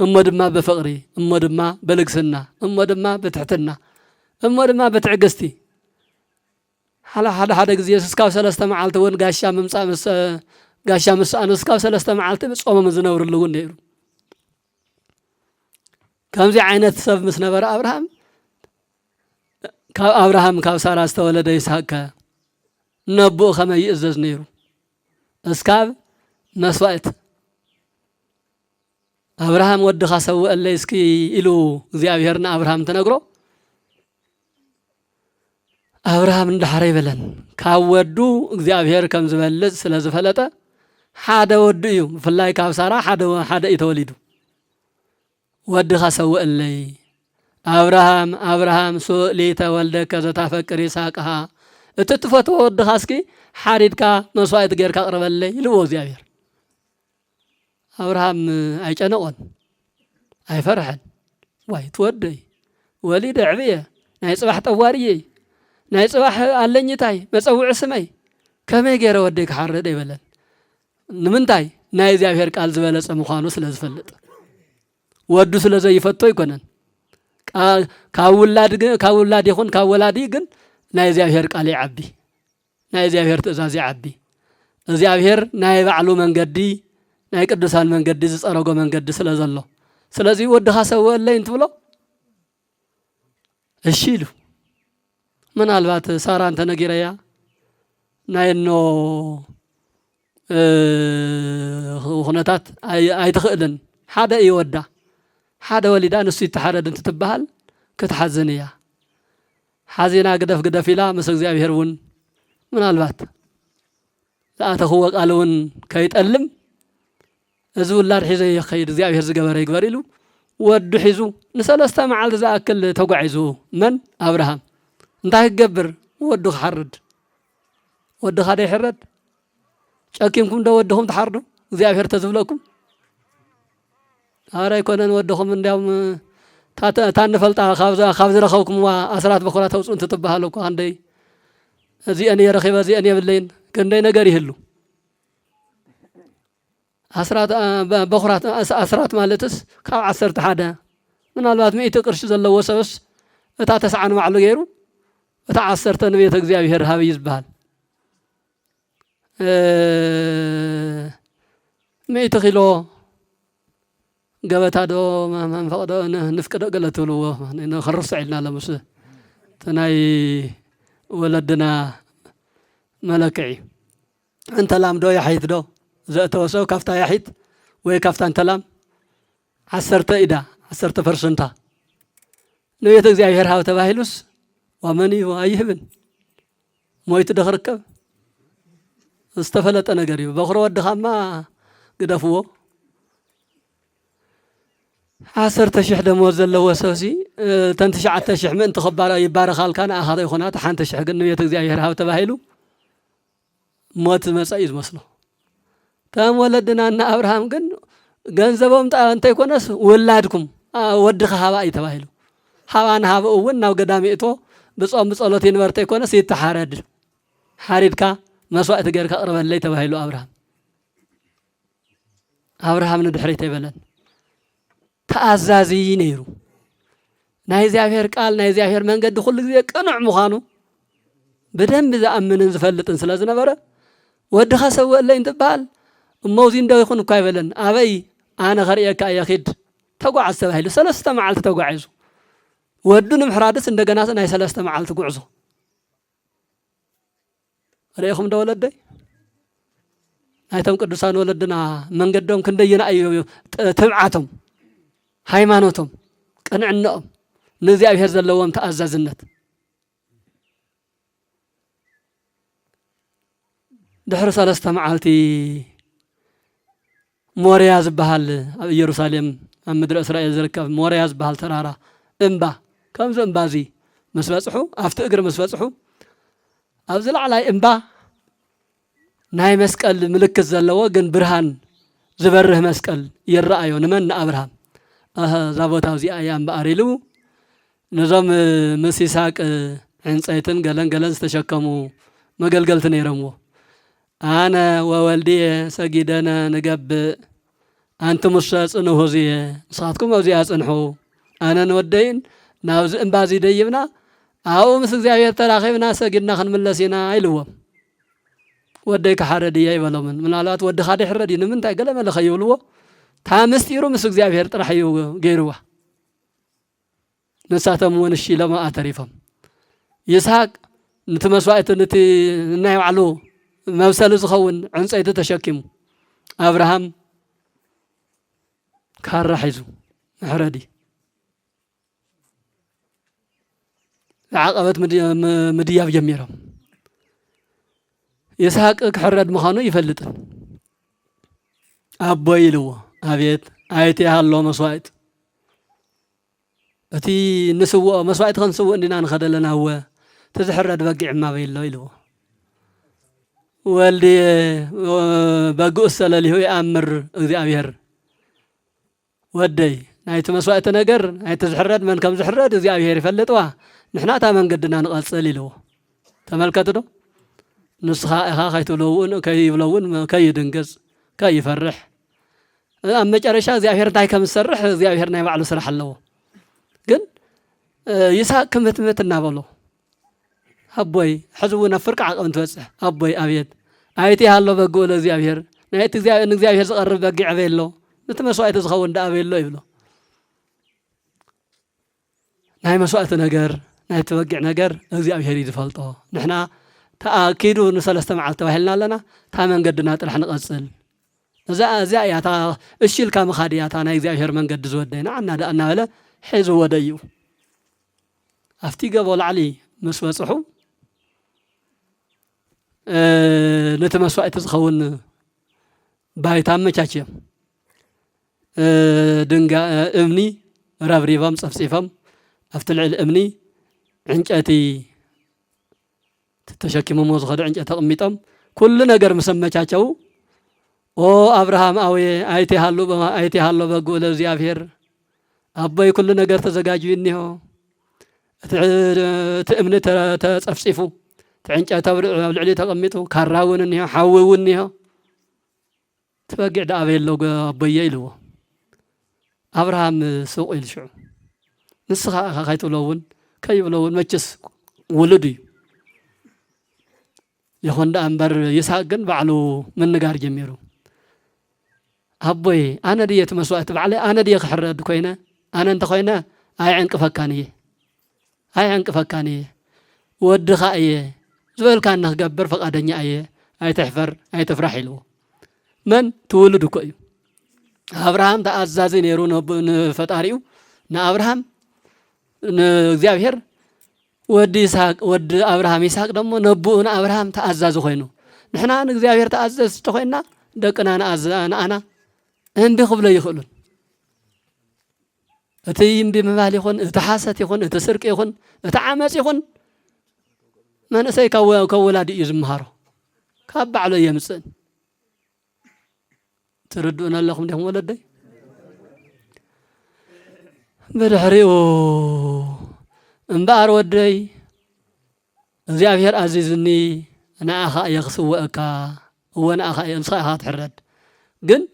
A: امدما بفقري امدما بلغسنا امدما بتحتنا امدما بتعقستي حدا غزي اسكاو سلسته معالته ون غاشا ممصا غاشا مسان اسكاو سلسته معالته بصوم مزنور لغون نيرو كمزي عينت سب مسنبر ابراهام أبراهام كاب سارة استولد إسحاق نبو خما يأزز نيرو اسكاب مسوائت أبراهام ود خاصو اللي اسكي إلو زي أبيهرنا أبراهام تنقرو أبراهام ندحر يبلن كاودو እግዚአብሔር كم زبلز ስለዝፈለጠ ሓደ ወዲ እዩ ፍላይ ካብ ሳራ ሓደ ይተወሊዱ ወድኻ ሰውእለይ أبراهام سؤليت ولدك زتفكر يساقها اتتفتو ወድኻ እስኪ ሓሪድካ መስዋዕት ጌርካ ቅርበለይ ይልዎ እግዚአብሔር أبراهام ኣይጨነቆን ኣይፈርሐን ዋይ ትወደይ ወሊድ ዕብየ ናይ ጽባሕ ጠዋርየ ናይ ጽባሕ ኣለኝታይ መጸውዕ ስመይ ከመይ ገይረ ወደይ ክሓርድ ይበለን ንምንታይ ናይ እግዚአብሔር ቃል ዝበለጸ ምዃኑ ስለዝፈልጥ ወዱ ስለዘይፈቶ ይኮነን ካውላድ ይኹን ካወላዲ ግን ናይ እግዚአብሔር ቃል ይዓቢ ናይ እግዚአብሔር ትእዛዝ ይዓቢ እግዚአብሔር ናይ ባዕሉ መንገዲ ናይ ቅዱሳን መንገዲ ዝጸረጎ መንገዲ ስለዘሎ ስለዚ ወድኻ ሰውእለይ እንትብሎ እሺ ኢሉ ምናልባት ሳራ እንተ ነጊረያ ናይኖ ሁነታት ኣይትኽእልን ሓደ ይወዳ ሓደ ወሊዳ ንሱ ይተሓረድ እንትትበሃል ክትሓዝን እያ ሓዚና ግደፍ ኢላ ምስ እግዚአብሔር እውን ምናልባት ዝኣተኽዎ ቃል እውን ከይጠልም እዚ ውላድ ሒዘ ይኸይድ እግዚአብሔር ዝገበረ ይግበር ኢሉ ወዱ ሒዙ ንሰለስተ መዓልቲ ዝኣክል ተጓዒዙ መን أبراهام እንታይ ክገብር ወዱ ክሓርድ ወድኻ ዶ ይሕረድ ጨኪምኩም ዶ ወድኹም ትሓርዱ እግዚአብሔር ተዝብለኩም ኣረ ኣይኮነን ወድኹም እንዲያውም ታንፈልጣ ካብ ዝረኸብኩምዋ ኣስራት በኩራት ተውፅኡ እንትትበሃሉ እኮ ክንደይ እዚአን የረኺበ እዚአን የብለይን ክንደይ ነገር ይህሉ ኣስራት ማለትስ ካብ 11 ምናልባት 100 ቅርሺ ዘለዎ ሰብስ እታ 9 ማዕሉ ገይሩ እታ 10 ንቤተ እግዚአብሔር ሃብይ ዝብሃል 100 ኪሎ ገበታ ዶ መንፈቅዶ ንፍቅዶ ገለትብልዎ ንኽርስ ዒልና ለምስ ተናይ ወለድና መለክዒ እንተ ላም ዶ ያሒት ዶ ዘእተወሰው ካፍታ ያሒት ወይ ካፍታ እንተላም 10 ኢዳ 10% ንቤተ እግዚአብሔር ሃብ ተባሂሉስ ወመን አይህብን ሞይት ደኽርከብ ዝተፈለጠ ነገር እዩ በኽሮ ወድኻማ ግደፍዎ 10,000 ደሞዝ ዘለዎ ሰብሲ ተን 9,000 ምእንቲ ኽባራ ይባረኻልካ ንኣኻ ይኹና 1,000 ግን ንቤተ እግዚአብሔር ሃብ ተባሂሉ ሞት መጻኢ ዝመስሎ ተም ወለድና እና أبراهام ግን ገንዘቦም እንተ ይኮነስ ወላድኩም ወድኻ ሃባ ይተባሂሉ ሃባን ሃበ እውን ናብ ገዳም እቶ ብጾም ብጸሎት ይንበርተ ይኮነስ ይተሓረድ ሓሪድካ መስዋዕት ጌርካ ቅርበለይ ተባሂሉ أبراهام ንድሕሪት ይበለን ተኣዛዚ ነይሩ ናይ እግዚአብሔር ቃል ናይ እግዚአብሔር መንገዲ ኩሉ ግዜ ቅኑዕ ምዃኑ በደንብ ዝኣምንን ዝፈልጥን ስለዝነበረ ወድኻ ሰውእለይ እንትበሃል እሞዚ እንደው ይኹን እኮ አይበለን ኣበይ ኣነ ኸሪአካ የኺድ ተጓዓዝ ተባሂሉ 3 መዓልቲ ተጓዒዙ ወዱ ንምሕራድስ እንደገና ናይ 3 መዓልቲ ጉዕዞ ርኢኹም ዶ ወለደይ ናይቶም ቅዱሳን ወለድና መንገዶም ክንደይና እዩ ትብዓቶም ሃይማኖቶም ቅንዕነኦም ንእግዚአብሔር ዘለዎም ተኣዛዝነት ድሕሪ 3 መዓልቲ ሞርያ ዝበሃል ኣብ ኢየሩሳሌም ኣብ ምድሪ እስራኤል ዝርከብ ሞርያ ዝበሃል ተራራ እምባ ከምዚ እምባዚ ምስ በጽሑ ኣብቲ እግሪ ምስ በጽሑ ኣብ ዝላዕላይ እምባ ናይ መስቀል ምልክት ዘለዎ ግን ብርሃን ዝበርህ መስቀል ይረአዮ ንመን أبراهام እዛ ቦታ እዚኣ እያ እምበኣር ኢሉ ነዞም ምስ ይስሐቅ ዕንፀይትን ገለን ዝተሸከሙ መገልገልቲ ነይሮምዎ ኣነ ወወልድየ ሰጊደነ ንገብእ ኣንቱም ጽንሑ እዚየ ንስኻትኩም ኣብዚኣ ጽንሑ ኣነ ንወደይን ናብዚ እምባዚ ደይብና ኣብኡ ምስ እግዚአብሔር ተራኺብና ሰጊድና ክንምለስ ኢና ኢልዎም ወደይ ክሓረድ እየ ይበሎምን ምናልባት ወድኻ ዶ ይሕረድ እዩ ንምንታይ ገለ መለኸ ይብልዎ ታ ምስጢሩ ምስ እግዚአብሔር ጥራሕ እዩ ገይርዋ ንሳቶም እውን እሺ ኢሎም ኣተሪፎም ይስሐቅ ነቲ መስዋዕቲ ነቲ ናይ ባዕሉ መብሰሊ ዝኸውን ዕንፀይቲ ተሸኪሙ أبراهام ካራ ሒዙ መሕረዲ عقبت مدياب جميرهم يسحق كحرد مخانو يفلطن أبو يلو أبيت آيتي هالله مسوائت أتي نسوء مسوائت خنسوء إننا نخد لنا هو تزحرد بقع ما بيلو يلو واللي بقوا السلة اللي هو يأمر أذي أبيهر ودي نايت مسوائت نقر نايت تزحرد من كم زحرد أذي أبيهر يفلطوا نحنا تامن قدنا نقصل يلو تملكتنا نسخة إخا خيتلون كي يبلون كي يدنقز كي يفرح أما جرشا زي أهير ناي كم سرح زي أهير ناي معلو سرح الله قل يساق كم متنا بلو أبوي حزبنا فرق عقب توسع أبوي أبيد آيتي هالله بقول زي أهير نايت زي أهير زقرب بقي عبيلو نتمسوا آيت زخون دا أبيلو يبلو ناي مسوات نجر ناي توقع نجر زي أهير يدفلطه نحنا تأكيدوا نسلست معلت وهلنا لنا تامن قدنا رح نقصل زي يا تا الشيل كام خاديات أنا يزاهر من قد زودنا عنا دأنا ولا حزو وديو أفتي قبل علي مسوى صحو نتمسوا تزخون بايتام مشاشيا دنجا أمني رابريفام صفصيفام أفتلع الأمني عنجاتي تتشكي مموز غدا عنجا تقميتم كل نجر مسمى شاشو أو أبراهام أوي آيتي هالو بقول زيافير أبوي كل نجر تزجاجي إنه تأمن تصفصفو تعنجا تبرع العلي تقميتو كراون إنه حوون إنه تبقى دعوة لو أبوي يلو أبراهام سوق الشعو نسخة خايتو لون كيف لون مجلس ولدي يخون دا أمبر يساقن بعلو من نقار جميرو أبوي أنا دي تمسوات بعلي أنا دي خحرد كوينة أنا انت خوينة أي عنك فكانية ودخائية زوال كان نخقبر فقادني أي تحفر أي تفرح له من تولدو كوي أبراهام دا أزازي نيرو فتاريو نا أبراهام زيابير ود إسحاق ود أبراهام إسحاق دمو نبونا أبراهام تأزز خوينو نحنا نزيابير تأزز تخوينا دقنا أنا هندي خبلا يخلون أتيم بمبال يخون أتحاسة يخون أتسرق يخون أتعامس يخون ما نسي كولادي يزمهارو كاب على يمسن تردون لكم دهم ولدي بدحريو انبار ودي زيافير عزيزني أنا أخا يغسوك وانا أخا ينصيحات حرد قل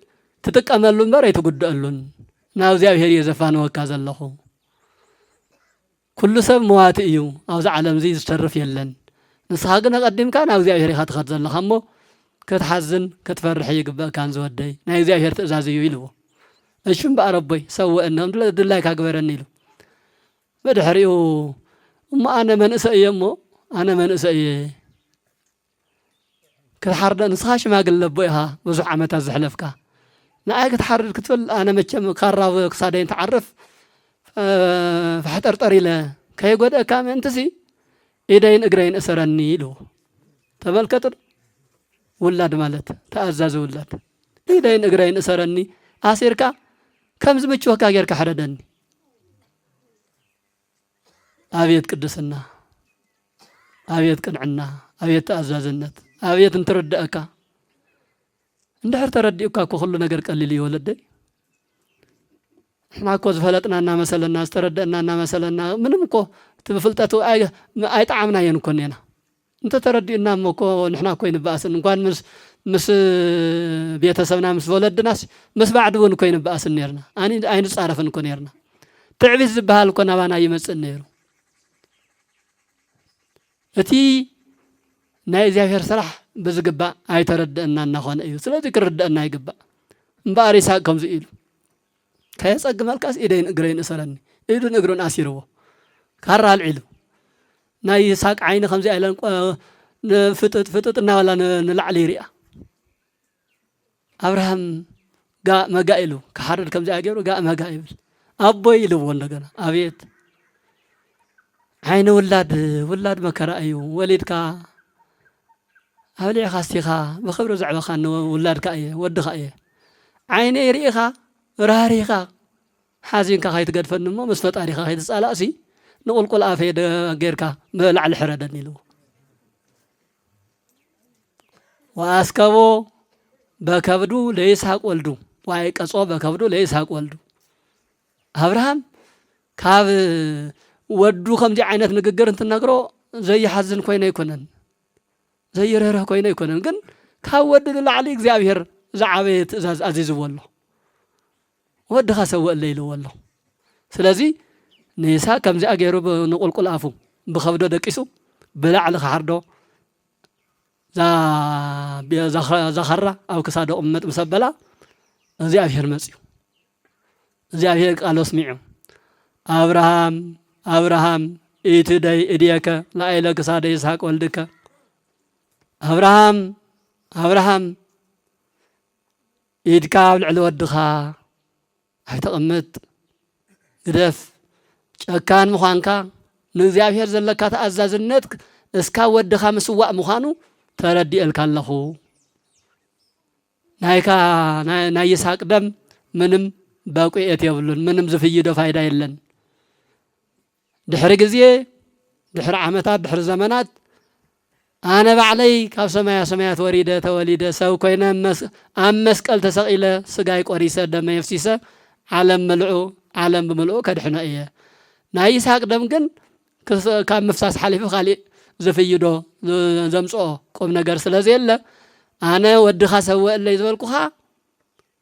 A: تتكأملون بري تقدألون ناو زيافير يزفان وكاز الله كل سب مواتئيو أو زعلم زي تشرف يلن نصحاقنا قدم كان أو زيافير يخات زل خمو كتحزن كتفرح يقبأ كان زودي ناو زيافير تأزازيو يلو أشم بقى ربي سوى أنهم دلايك أكبرني له بدحريو ما أنا من أسأيه أنا من أسأيه كتحرد نصحاش ما قل لبويها بزح عمتها زحلفك ناي كتحرد كتفل أنا متشم قرب كصادين تعرف فحتر طريله كي قد كام انتسي إيدين إقرين أسرني له تبالكتر ولاد مالت تأزاز ولاد إيدين إقرين أسرني أسيرك كم زمتشوكا غيرك حردني أبيت قدسنا أبيت قنعنا أبيت تأزازنت أبيت انتردأك اندحر تردئك كل نجر قليل يولدي احنا كوز فلتنا أننا مثلا استردأنا أننا مثلا منمكو تبفلتاتو أي طعمنا ينكونينا انت تردئنا مكو نحنا كوين بأس نكون مس بيتسبنا مس ولدناس مس بعدون كوين بأس نيرنا أني أين صارف نكون نيرنا تعبيز بهال كنا بانا يمص نيرو أتي ناي زيافير صراح بزقبا أي تردأنا نخون أيو سلازي كردأنا يقبا مباري ساقكم زئيلو كيس أقمال كاس إيدين إقرين أسرني إيدين إقرون أسيرو كارا العلو ناي ساق عين خمزي أيلان فتت ولا نلعلي رئة أبراهام قا مقايلو كحرر كمزي أجيرو قا مقايل أبوي لو وندقنا أبيت عين ولاد مكرا أيو وليدك هولي خاستيخا بخبر زعبا خان ولادك أيه ودخ أيه عيني ريخا راريخا حازين كا خايت قد فنمو مسفت أريخا خايت سألاسي نقول قل آفيد غيركا بلع الحردني له واسكبو بكبدو ليسحق ولدو وايقصو بكبدو ليسحق ولدو أبراهام كاب ودو خمجي عينت نغغر انتنغرو زي حزن كوينه يكونن زي رهره كوينه يكونن ግን ካብ ወድ ልዕሊ እግዚአብሔር ዝዓበየ ትእዛዝ ኣዚዝዎ ኣሎ ወድኻ ሰውእ ኢልዎ ኣሎ ስለዚ ንሳ ከምዚኣ ገይሩ ንቁልቁል ኣፉ ብከብዶ ደቂሱ ብላዕሊ ክሓርዶ ዛኸራ ኣብ ክሳዶ ቁመጥ መሰበላ እግዚአብሔር መፅዩ እግዚአብሔር ቃል ስሚዑ أبراهام إتدي إديك لا إله كساد إسحاق ولدك أبراهام إدكاب العلو الدخا هيتقمت قدف كان مخانكا نزياب هير زلكات أزاز النتك اسكا ودخا مسواء مخانو تردي الكالخو نايكا ناي إسحاق دم منم باقي يتيبلون منم زفيدو فايدا يلن دحر جزية دحر عمتات دحر زمانات أنا بعلي كاب سمايات وريدة توليدة سو كوينا أم مسكال تسقيلة سجايك وريسة دم يفسيسة عالم بملؤ كدحنا إيه نايس هاك دم جن كام مفساس حليف خالي زفيدو زمسو قوم نجار سلازيلا أنا ودخا سوى اللي يزولكوها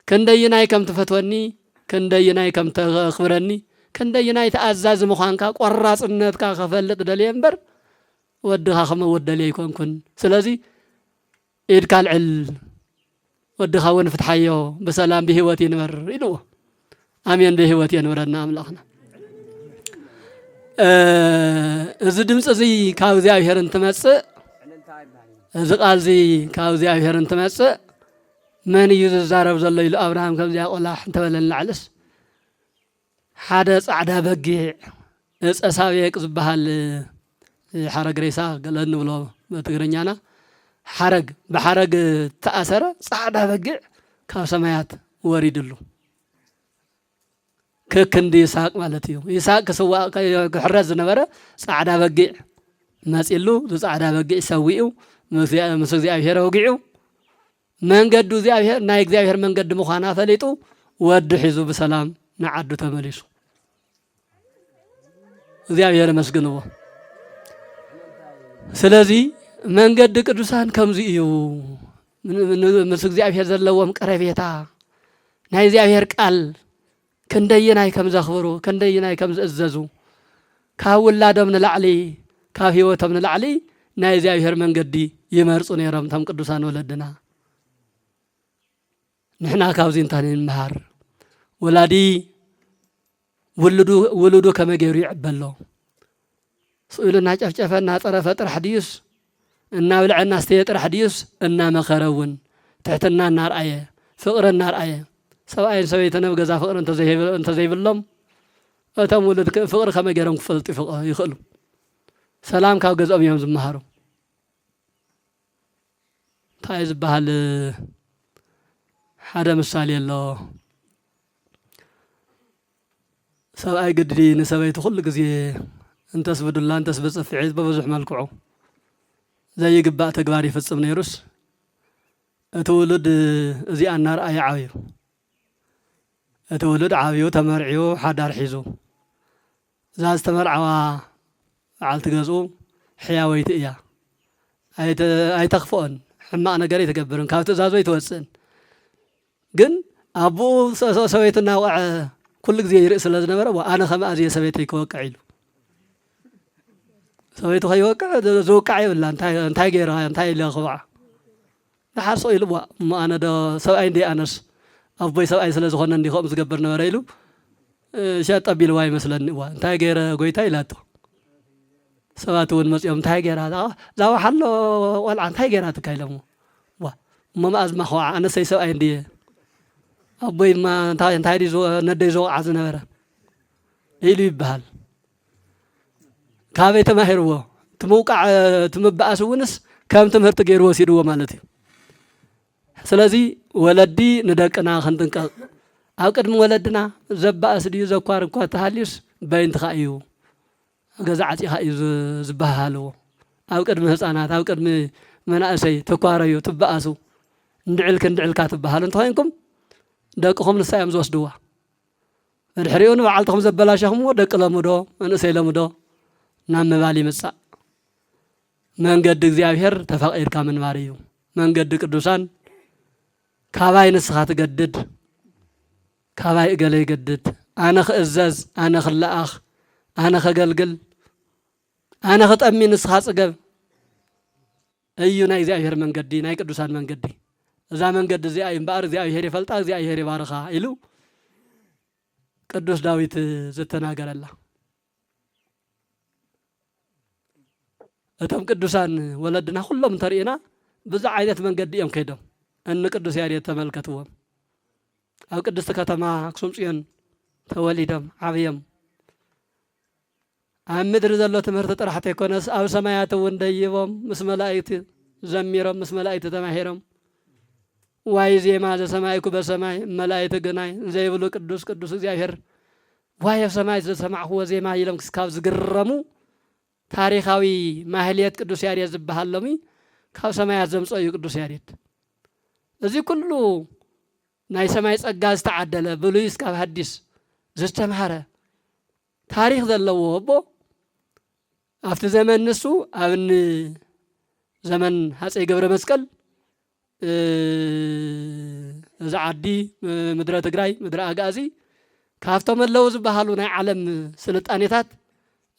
A: كنديناي كم تفتوني كنديناي كم تخبرني كنديناي تأزاز مخانكا قراص النتكا خفلت دلي امبر ودخا خم ودلي يكون سلازي إدكا العل ودخا ونفتحيو بسلام بهوتي نمر إلو آمين بهوتي نورنا أملاخنا إذا دمس زي كاوزي أبهرن تمسء إذا قال زي كاوزي أبهرن تمسء من يزارب زلو إلو أبراهام كمزي أقولا حنتولن العلس حدث عدا بقيع أسابيك زبهال حرق ريسا قال نبلو بتقرنيانا حرق بحرق تأثر عدا بقيع كاو سمايات وريدلو ككندي يساق مالتيو يساق كسوا كحرز نبره عدا بقيع ناسيلو عدا بقيع سويو مسوزي أبهر وقيعو من قدو زي أبهر نايك زي أبهر من قد مخانا فليتو ود حزو بسلام نعدو تمليسو እግዚአብሔር መስግንዎ ስለዚ መንገድ ቅዱሳን ከምዚ እዩ ምስ እግዚአብሔር ዘለዎም ቀረቤታ ናይ እግዚአብሔር ቃል ክንደየናይ ከም ዘኽብሩ ክንደየናይ ከም ዝእዘዙ ካብ ውላዶም ንላዕሊ ካብ ህይወቶም ንላዕሊ ናይ እግዚአብሔር መንገዲ ይመርጹ ነይሮም ተም ቅዱሳን ወለድና ንሕና ካብዚ እንታይ ንመሃር ወላዲ ولدو كما جيرو يعبلو سئلنا ጨፍጨፈና طرف طرح حديث እና ብልዕና ስተየ طرح حديث እና መኸረውን ትሕትና እናርአየ ፍቅር እናርአየ ሰብኣይን ሰበይትን ገዛ ፍቅር እንተ ዘይብሎም እቶም ውሉድ ፍቅር ከመይ ገይሮም ክፈልጡ ይኽእሉ ሰላም ካብ ገዝኦም እዮም ዝመሃሩ እንታይ ዝበሃል ሓደ ምሳሌ ኣሎ سبعي قدري نسبيت كل جزء انتس بدلا انتس بتصفي عيد ببزح مالكعو زي جبات تجاري في السمنيروس تولد زي النار أي عاويو تولد عاويو تمرعيو حدار حيزو زاز تمرعوا عالت جزء حياويت إياه أي تخفون حما أنا قريت تكبرن كافت زازوي توسن جن أبو سويتنا وع كل جزء يرأس لازنبرة وأنا خم أزي سويتي كوكا عيلو سويتو خيوكا زوكا عيل انتاي غيرها انتاي لا خبع نحر سويل بوا ما أنا دا سوين دي أنس أبوي سوين سلا زخنا ندي خمس جبرنا وريلو شات أبي الواي مثلا وا انتاي غير قويتاي لاتو سواتون مس يوم انتاي غير هذا لا وحلو ولا انتاي غير هذا كايلمو وا ما أزمة خوا أنا سوين دي أبوي ما انتاي دي زو ندي زو عزنا ورا إيلو يبهال كابي تماهروا تموقع تمبأس ونس كم تمهرت غير وسيدوا مالتي سلازي ولدي ندقنا خنتنك أو قدم ولدنا زبأس دي زكوار كوا تهاليس بين تخايو غزعتي خايو زبهالو أو قدم هصانات أو قدم مناسي تكواريو تبأسو ندعلك تبهال انتوينكم دقهم نسايم زوسدوا الحريون بعلتهم زبلاشهم ودق لمدو انسي لمدو نام بالي مسا መንገድ እግዚአብሔር ተፈቂድካ ምንባር እዩ መንገድ ቅዱሳን ካባይ ንስኻ ትገድድ ካባይ እገለ ይገድድ ኣነ ክእዘዝ ኣነ ክለኣኽ ኣነ ከገልግል ኣነ ክጠሚ ንስኻ ጽገብ እዩ ናይ እግዚአብሔር መንገዲ ናይ ቅዱሳን መንገዲ እዛ መንገዲ እዚኣ እምባር እግዚአብሔር ይፈልጣ እግዚአብሔር ይባርኻ ኢሉ ቅዱስ ዳዊት ዝተናገረላ እቶም ቅዱሳን ወለድና ሁሉም ተሪእና ብዙ ዓይነት መንገዲ እዮም ከይዶም እን ቅዱስ ያሬድ ተመልከትዎም ኣብ ቅድስቲ ከተማ አክሱም ጽዮን ተወሊዶም ዓብዮም ኣብ ምድሪ ዘሎ ትምህርቲ ጥራሕቲ ኣይኮነስ ኣብ ሰማያት እውን ደይቦም ምስ መላእክቲ ዘሚሮም ምስ መላእክቲ ተማሂሮም ዋይ ዜማ ዘሰማይኩ በሰማይ መላእክቲ ግናይ ዘይብሉ ቅዱስ ቅዱስ እግዚአብሔር ዋይ ኣብ ሰማይ ዘሰማዕዎ ዜማ ኢሎም ክስካብ ዝግረሙ ታሪኻዊ ማህሌት ቅዱስ ያሬድ ዝበሃለሚ ካብ ሰማያት ዘምጽኡ ቅዱስ ያሬድ እዚ ኩሉ ናይ ሰማይ ጸጋ ዝተዓደለ ብሉይ እስካብ ሐዲስ ዝተምሃረ ታሪኽ ዘለዎ እቦ ኣብቲ ዘመን ንሱ ኣብን ዘመን ሃፀይ ገብረ መስቀል እዚ ዓዲ ምድረ ትግራይ ምድረ ኣጋዚ ካብቶም ኣለዉ ዝበሃሉ ናይ ዓለም ስልጣኔታት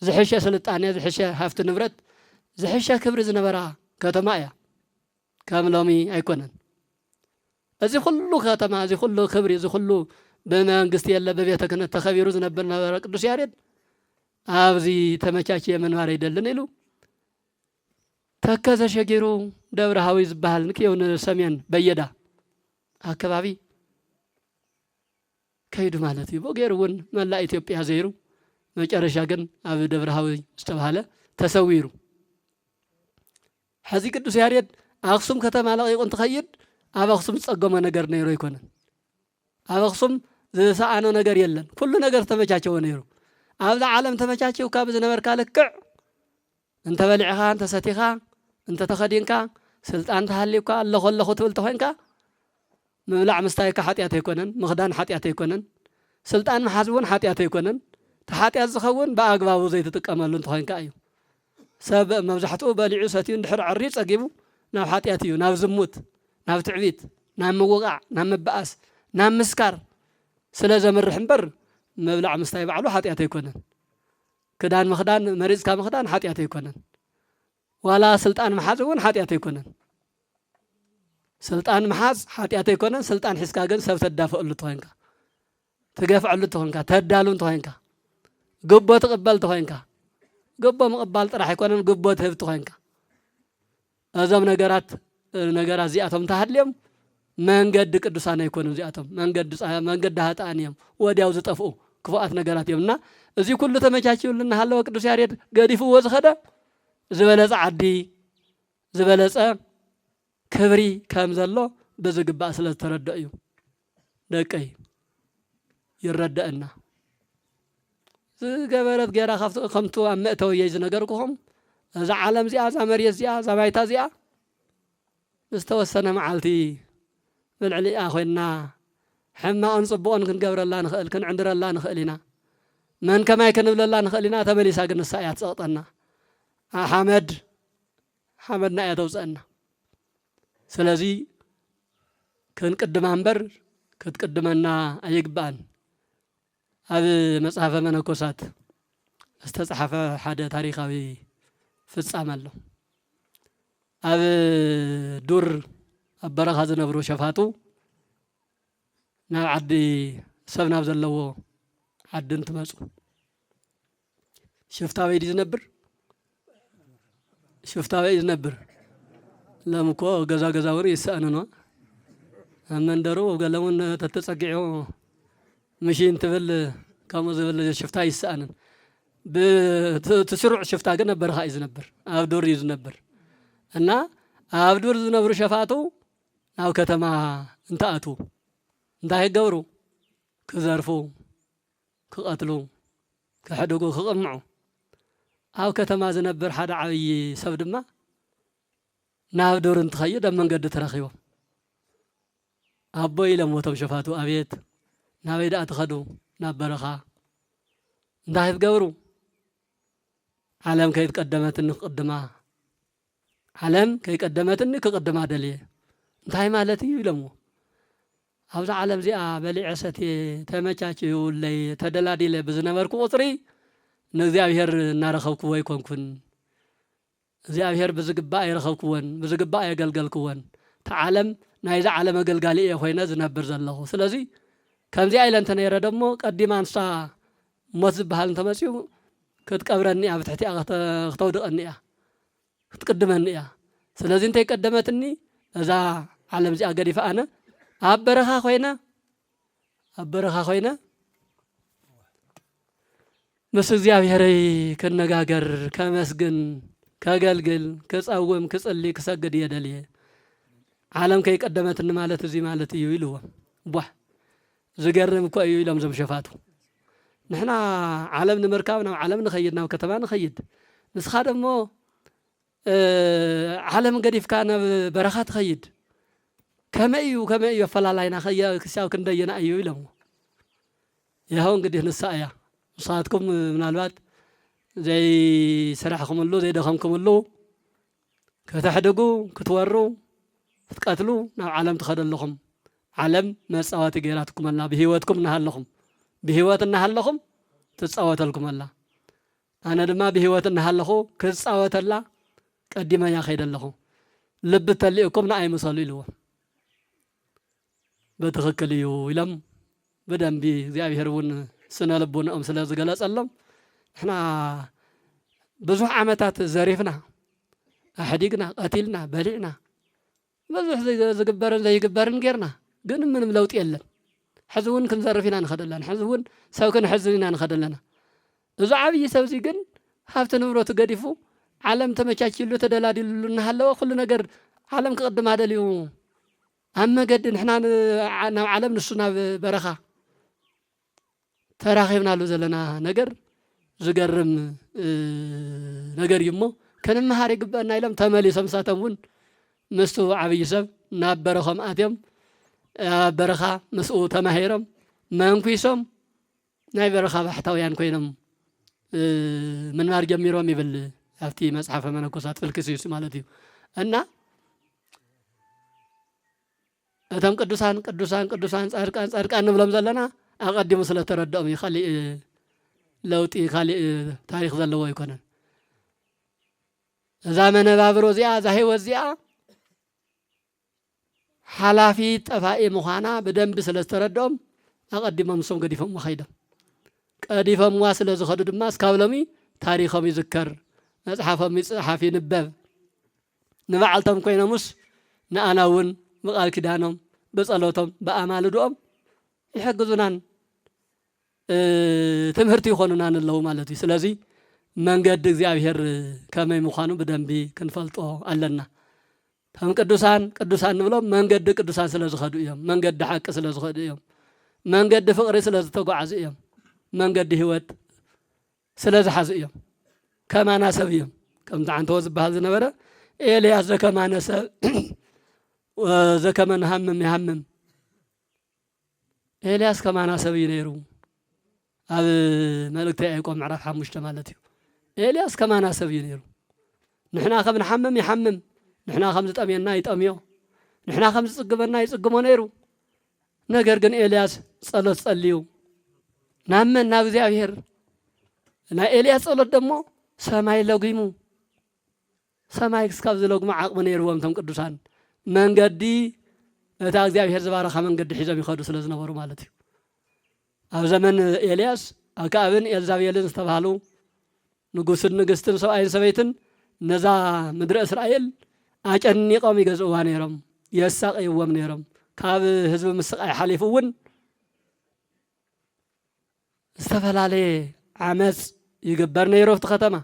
A: زحشة سلطانة زحشة هفت نبرت زحشة كبر زنبرة كتما يا كاملامي أيقونن أزي خلو كتما أزي خلو كبر أزي خلو بما قستي الله ببيتك أن التخبير زنبرنا قدوس يارد أبزي تمشاشي من وارد اللنيلو تكذا شجرو دور هاويز بحال نكيون سمين بيدا هكذا كيد مالتي بغيرون من لا إثيوبيا زيرو መጨረሻ ግን ኣብ ደብረሃዊ ዝተባሃለ ተሰዊሩ ሕዚ ቅዱስ ያሬድ ኣክሱም ከተማ ለቂቁ እንትኸይድ ኣብ ኣክሱም ዝጸገመ ነገር ነይሩ ኣይኮነን ኣብ ኣክሱም ዝሰኣኖ ነገር የለን ኩሉ ነገር ተመቻቸወ ነይሩ ኣብዛ ዓለም ተመቻቸው ካብ ዝነበርካ ልክዕ እንተ በሊዕኻ እንተ ሰቲኻ እንተ ተኸዲንካ ስልጣን ተሃሊብካ ኣለኹ ትብል ተኾንካ ምብላዕ ምስታይካ ሓጢኣት ኣይኮነን ምኽዳን ሓጢኣት ኣይኮነን ስልጣን መሓዝ እውን ሓጢኣት ኣይኮነን ተሓጢያት ዝኸውን በኣግባቡ ዘይተጥቀመሉ እንትኾንካ እዩ ሰብ መብዛሕትኡ በሊዑ ሰትዩ እንድሕር ዕሪ ጸጊቡ ናብ ሓጢያት እዩ ናብ ዝሙት ናብ ትዕቢት ናብ ምውቃዕ ናብ ምበኣስ ናብ ምስካር ስለ ዘምርሕ እምበር ምብላዕ ምስታይ ባዕሉ ሓጢያት ኣይኮነን ክዳን ምኽዳን መሪፅካ ምኽዳን ሓጢያት ኣይኮነን ዋላ ስልጣን መሓዝ እውን ሓጢያት ኣይኮነን ስልጣን መሓዝ ሓጢያት ኣይኮነን ስልጣን ሒዝካ ግን ሰብ ተዳፍአሉ ትኾንካ ትገፍዐሉ ትኾንካ ተዳሉ ትኾንካ ግቦ ትቕበል ትኾንካ ግቦ ምቕባል ጥራሕ ኣይኮነን ግቦ ትህብ ትኾንካ እዞም ነገራት እዚኣቶም ተሃድልዮም መንገዲ ቅዱሳን ኣይኮኑን እዚኣቶም መንገዲ ሃጣን እዮም ወዲያው ዝጠፍኡ ክፉኣት ነገራት እዮምና እዚ ኩሉ ተመቻችዩልና ሃለወ ቅዱስ ያሬድ ገዲፍዎ ዝኸደ ዝበለፀ ዓዲ ዝበለፀ ክብሪ ከም ዘሎ ብዝግባእ ስለ ዝተረድእ እዩ ደቀይ ይረዳእና ዝገበረት ገይራ ከምቱ ኣብ መእተዊ እየ ዝነገርኩኹም እዛ ዓለም እዚኣ እዛ መሬት እዚኣ እዛ ባይታ እዚኣ ዝተወሰነ መዓልቲ ብልዕሊኣ ኮይንና ሕማቕን ጽቡቕን ክንገብረላ ንኽእል ክንዕንድረላ ንኽእል ኢና መን ከማይ ክንብለላ ንኽእል ኢና ተመሊሳ ግን ንሳ እያ ትፀቕጠና ሓመድና እያ ተውፅአና ስለዚ ክንቅድማ እምበር ክትቅድመና ኣይግባእን ኣብ መጽሓፈ መነኮሳት ዝተጻሕፈ ሓደ ታሪኻዊ ፍጻመ ኣሎ ኣብ ዱር ኣብ በረኻ ዝነብሩ ሸፋቱ ናብ ዓዲ ሰብ ናብ ዘለዎ ዓዲ እንትመፁ ሽፍታዊ ዲ ዝነብር ሽፍታዊ ዝነብር ለምኮ ገዛ እውን ይስአንኖ ኣብ መንደሩ ገለሙን ተተጸጊዑ ምሽን ትብል ከምኡ ዝብል ሽፍታ ይስአንን بتسرع شفتها قلنا برخاء يزنبر أبدور يزنبر أنا أبدور يزنبر شفاتو أو كتما انتأتو انتهي قورو كذرفو كقتلو كحدقو كقمعو أو كتما زنبر حدا عوي سبد ما نابدور انتخيد من قد ترخيو أبو إلى موتم شفاتو أبيت نابيد أتخدو نابرخا انتهي قورو عالم كي تقدمت إنك قدمها عالم كي قدمت إنك قدمها دليل انتهي مالتي يلمو هذا عالم زي بلي عستي تمشاتي واللي تدلادي لي بزنبركو قطري نزيابير نارخوكو ويكونكن زيابير بزقباء يرخوكون بزقباء يقلقلكون تعالم نايزا عالم قلقالي يخوينا زنبر زلهو سلازي كم زي ايلان تنير دمو قديمان سا موزب بحال تمسيو كتقبرني بتحتي اختودقني كتقدمني سلازي انت قدمتني اذا عالم زي اقدي فانا أبرخا خوينا مس እግዚአብሔርይ ከነጋገር ከመስግን ከገልግል ከጻወም ከጸልይ ከሰግድ የደልየ ዓለም ከይቀደመትን ማለት እዚ ማለት እዩ ይልዎ ቧ ዝገርም እኮ እዩ ኢሎም ዘም ሸፋቱ ንሕና ዓለም ንምርካብ ናብ ዓለም ንኸይድ ናብ ከተማ ንኸይድ ንስኻ ደሞ ዓለም ገዲፍካ ናብ በረኻ ትኸይድ ከመዩ ፈላላይና ክሳው ክንደየና እዩ ኢሎም ይኸው እንግዲህ ንሳእያ صاتكم من الوقت زي سرحكم اللو زي دخمكم اللو كتحدقوا كتوروا تقتلوا ناو عالم تخدل لكم عالم مساوات غيراتكم الله بهيوتكم نهال لكم بهيوت نهال لكم تتصاوت لكم الله انا دما بهيوت نهال لكم كتصاوت الله قديما يا خيد لكم لب تليكم ناي مصلي له بتخكل يلم بدن بي እግዚአብሔር ውን سنة لبونا سلا زغلاص الله احنا بزح عمتات زريفنا احديقنا قتلنا بلعنا بزح زي يقبرن غيرنا ግን ምንም ለውጥ የለም حزون كنزرفينا نخدلنا حزون سو كنحزننا نخدلنا እዛ ዓብይ ሰብዚ ግን ሀብት ንብረቱ ገዲፉ ዓለም ተመቻችሉ ተደላድሉና ሃለው ሁሉ ነገር ዓለም ከቀድም አደልዩ አመገድ ንሕና ናብ ዓለም ንሱና በረኻ ተራኺብና ሉ ዘለና ነገር ዝገርም ነገር ይሞ ከነመሃር ይግባና ኢሎም ተመሊሶም ሳተውን ምስቱ ዓብይ ሰብ ናብ በረኸም ኣትዮም በረኻ ምስኡ ተማሂሮም መንኩሶም ናይ በረኻ ባሕታውያን ኮይኖም ምንማር ጀሚሮም ይብል ኣብቲ መጽሓፈ መነኮሳት ፍልክስዩስ ማለት እዩ እና እቶም ቅዱሳን ጻድቃን ንብሎም ዘለና أقدم سلا تردم يخلي لوتي خلي تاريخ زلوا يكونن زمن بابرو زيا زهي وزيا حلافي طفائي مخانا بدنب سلا تردم أقدم مسوم قديفهم وخيدم قديفهم واسل زخدو دما اسكابلمي تاريخهم يذكر مصحفهم يصحف ينبب نبعلتهم كوينمس نأناون بقال كدانهم بصلوتهم بأعمال دوم يحجزونان ትምህርት ይሆኑናን ለው ማለት እዩ ስለዚ መንገድ እግዚአብሔር ከመይ ምዃኑ በደንብ ክንፈልጦ ኣለና ተም ቅዱሳን ንብሎም መንገድ ቅዱሳን ስለ ዝኸዱ እዮም መንገድ ሐቅ ስለ ዝኸዱ እዮም መንገድ ፍቅሪ ስለ ዝተጓዓዙ እዮም መንገድ ህይወት ስለ ዝሓዙ እዮም ከማናሰብ እዮም ከም ዛንተ ወዝባል ዝነበረ ኤልያስ ዘከማነሰብ ዘከመን ያህምም ኤልያስ ከማናሰብ ይነሩ ኣብ መልእክተ ያዕቆብ ምዕራፍ 5 ማለት እዩ ኤልያስ ከማናሰብ ይነሩ ንሕና ከም ንሐምም ይሐምም ንሕና ከም ዝጠምየና ይጠምዮ ንሕና ከም ዝጽግመና ይጽግሞ ነይሩ ነገር ግን ኤልያስ ጸሎት ጸልዩ ናመን ናብ እግዚአብሔር እና ኤልያስ ጸሎት ደሞ ሰማይ ለጉሙ ሰማይ እስካብ ዝለጉሙ ዓቅሙ ነይሩዎም ቶም ቅዱሳን መንገዲ እታ እግዚአብሔር ዝባረኻ መንገዲ ሒዞም ይኸዱ ስለ ዝነበሩ ማለት እዩ ኣብ ዘመን ኤልያስ ኣክዓብን ኤልዛቤልን ዝተባሃሉ ንጉስን ንግስትን ሰብኣይን ሰበይትን ነዛ ምድሪ እስራኤል ኣጨኒቆም ይገዝእዋ ነይሮም የሳቀይዎም ነይሮም ካብ ህዝቢ ምስቃይ ሓሊፉ እውን ዝተፈላለየ ዓመፅ يجبر نيرو في ختمة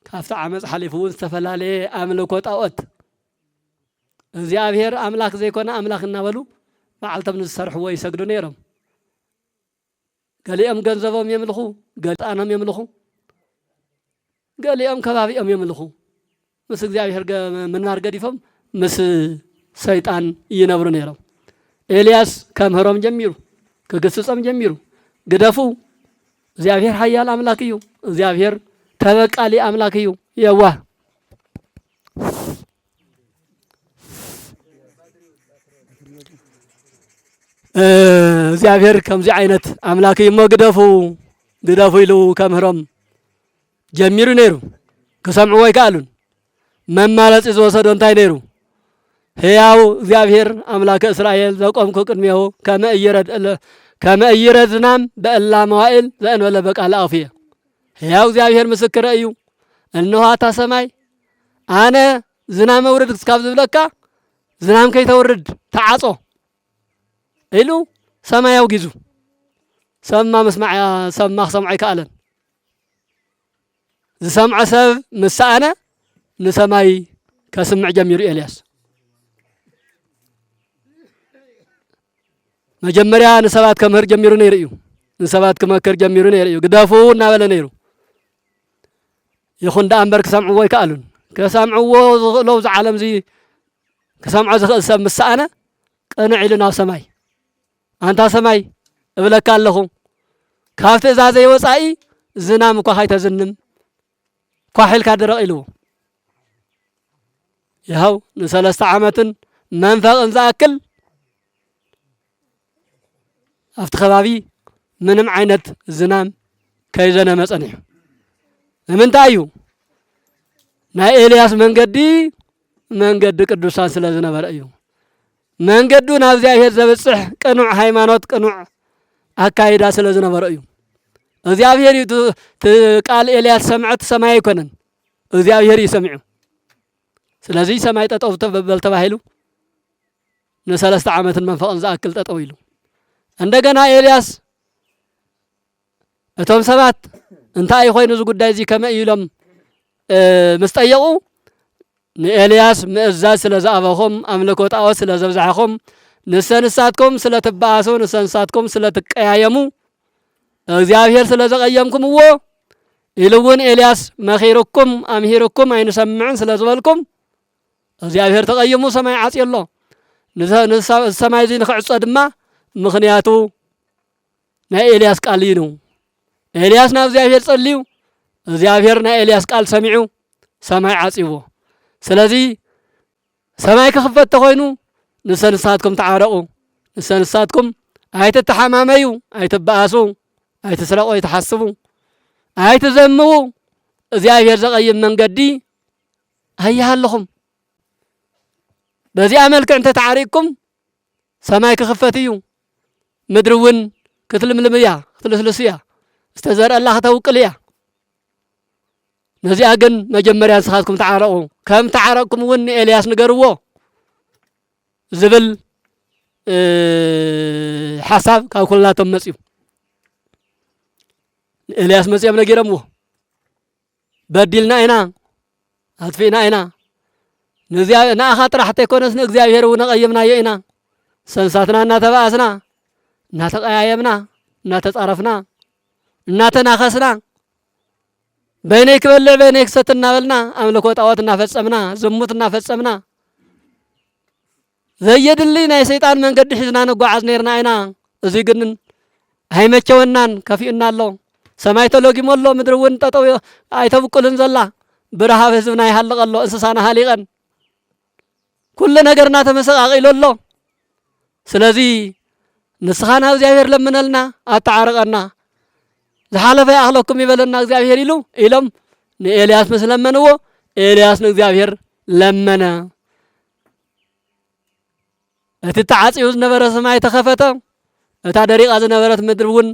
A: كافت عمز حليفون استفلالي أملكو طاوت እግዚአብሔር አምላክ ዘይኮነ አምላክ እናበሉ በዓልተም ንሰርሕ ወይ ሰግዱ ነይሮም ገሊኦም ገንዘቦም የምልኹ ገጣኖም የምልኹ ገሊኦም ከባቢኦም የምልኹ ምስ እግዚአብሔር ምንማር ገዲፎም ምስ ሰይጣን ይነብሩ ነይሮም ኤልያስ ከምህሮም ጀሚሩ ከገስጾም ጀሚሩ ግደፉ እግዚአብሔር ኃያል አምላክ እዩ እግዚአብሔር ተበቃሊ አምላክ እዩ የዋህ እግዚአብሔር ከምዚ አይነት አምላክ ይመግደፉ ግደፉ ይሉ ከምህሮም ጀሚሩ ነይሩ ከሰምዑ ወይ ካሉን መማለጽ ዝወሰዶ እንታይ ነይሩ ሕያው እግዚአብሔር አምላክ እስራኤል ዘቆምኩ ቅድሜው ከመ ይረድ ዝናም በእላ መዋዕል ዘእንበለ በቃለ አፍየ ሕያው እግዚአብሔር ምስክረ እዩ እነሆታ ሰማይ አነ ዝናም መውረድ እስካብ ዝብለካ ዝናም ከይተወርድ ተዓጾ ኢሉ ሰማያው ጊዙ ሰማ መስማዕ ሰማ ሰምዕ ይካለን ዝሰምዐ ሰብ ምሳአነ ንሰማይ ከስምዕ ጀሚሩ ኤልያስ መጀመሪያ ንሰባት ከምህር ጀሚሩ ነይሩ እዩ ንሰባት ከመከር ጀሚሩ ነይሩ እዩ ግደፉ እናበለ ነይሩ ይኹን ዳ እምበር ክሰምዕዎ ይካሉን ከሰምዕዎ ዝኽእለው ዝዓለም እዚ ክሰምዖ ዝኽእል ሰብ ምሳአነ ቅንዕ ኢሉ ናብ ሰማይ አንታ ሰማይ እብለካ ኣለኹ ካብ ትእዛዘይ ወፃኢ ዝናም እኳ ኸይተዝንም ኳሒልካ ድረቕ ኢልዎ ይኸው ን3 ዓመትን መንፈቕን ዝኣክል ኣብቲ ከባቢ ምንም ዓይነት ዝናም ከይዘነመ ጸኒሑ ንምንታይ እዩ ናይ ኤልያስ መንገዲ ቅዱሳን ስለ ዝነበረ እዩ መንገዱ ናብ እግዚአብሔር ዘብጽሕ ቅኑዕ ሃይማኖት ቅኑዕ አካይዳ ስለ ዝነበረ እዩ እግዚአብሔር ቃል ኤልያስ ሰምዐት ሰማይ አይኮነን እግዚአብሔር ይሰምዑ ስለዚህ ሰማይ ጠጠው ተበል ተባሂሉ ን3 ዓመትን መንፈቅን ዝኣክል ጠጠው ኢሉ እንደገና ኤልያስ እቶም ሰባት እንታይ ኮይኑ እዚ ጉዳይ እዚ ከመ ኢሎም ምስ ጠየቁ ንኤልያስ ምእዛዝ ስለ ዝኣበኹም ኣምልኮ ጣዖት ስለ ዘብዛሕኹም ንሰንሳትኩም ስለ ትበኣሱ ንሰንሳትኩም ስለ ትቀያየሙ እግዚአብሔር ስለ ዘቀየምኩምዎ ኢሉውን ኤልያስ መኺርኩም ኣምሂርኩም ኣይንሰምዕን ስለ ዝበልኩም እግዚአብሔር ተቀይሙ ሰማይ ዓጽየሎ ሰማይ እዚ ንኽዕጾ ድማ ምኽንያቱ ናይ ኤልያስ ቃል እዩ ኤልያስ ናብ እግዚአብሔር ጸልዩ እግዚአብሔር ናይ ኤልያስ ቃል ሰሚዑ ሰማይ ዓጽይዎ ስለዚህ ሰማይ ክኽፈት ተኾይኑ ንሰንሳትኩም ተዓረቁ ንሰንሳትኩም ኣይትተሓማመዩ ኣይትበኣሱ ኣይትስረቁ ኣይትሓስቡ ኣይትዘምዉ እግዚአብሔር ዘቀይም መንገዲ ኣይሃለኹም በዚኣ መልክዕ እንተተዓሪቅኩም ሰማይ ክኽፈት እዩ ምድሪ እውን ክትልምልም እያ ክትልስልስ እያ ዝተዘርአላ ከተውቅል እያ ነዚኣ ግን መጀመርያ ንስኻትኩም ተዓረቁ ከም ተዓረቅኩም እውን ኤልያስ ንገርዎ ዝብል ሓሳብ ካብ ኩላቶም መጽዩ ኤልያስ መጽዮም ነጊረምዎ በዲልና ኢና ኣጥፊእና ኢና ንኣኻ ጥራሕ ተይኮነስ ንእግዚአብሔር እውን ቀየምናዮ ኢና ሰንሳትና እናተባኣስና እናተቀያየምና እናተጻረፍና እናተናኸስና በይነይ ክበለ በይነይ ክሰት እናበልና ኣምልኮ ጣዖት እናፈጸምና ዝሙት እናፈጸምና ዘየድሊ ናይ ሰይጣን መንገዲ ሒዝና ንጓዓዝ ነርና ኢና እዚ ግን ኣይመቸወናን ከፊኡና ኣሎ ሰማይ ተለጊሞ ኣሎ ምድሪ እውን ጠጠው ኣይተብቁልን ዘላ ብረሃብ ህዝብና ይሃልቕ ኣሎ እንስሳና ሃሊቐን ኩሉ ነገርና ተመሰቃቂሉ ኣሎ ስለዚ ንስኻና እግዚአብሔር ለምነልና ኣተዓረቀና ዝሓለፈ ኣኽለኩም ይበለና እግዚአብሔር ኢሉ ኢሎም ንኤልያስ ምስ ለመንዎ ኤልያስ ንእግዚአብሔር ለመነ እቲ ተዓጽዩ ዝነበረ ሰማይ ተኸፈተ እታ ደሪቃ ዝነበረት ምድሪ እውን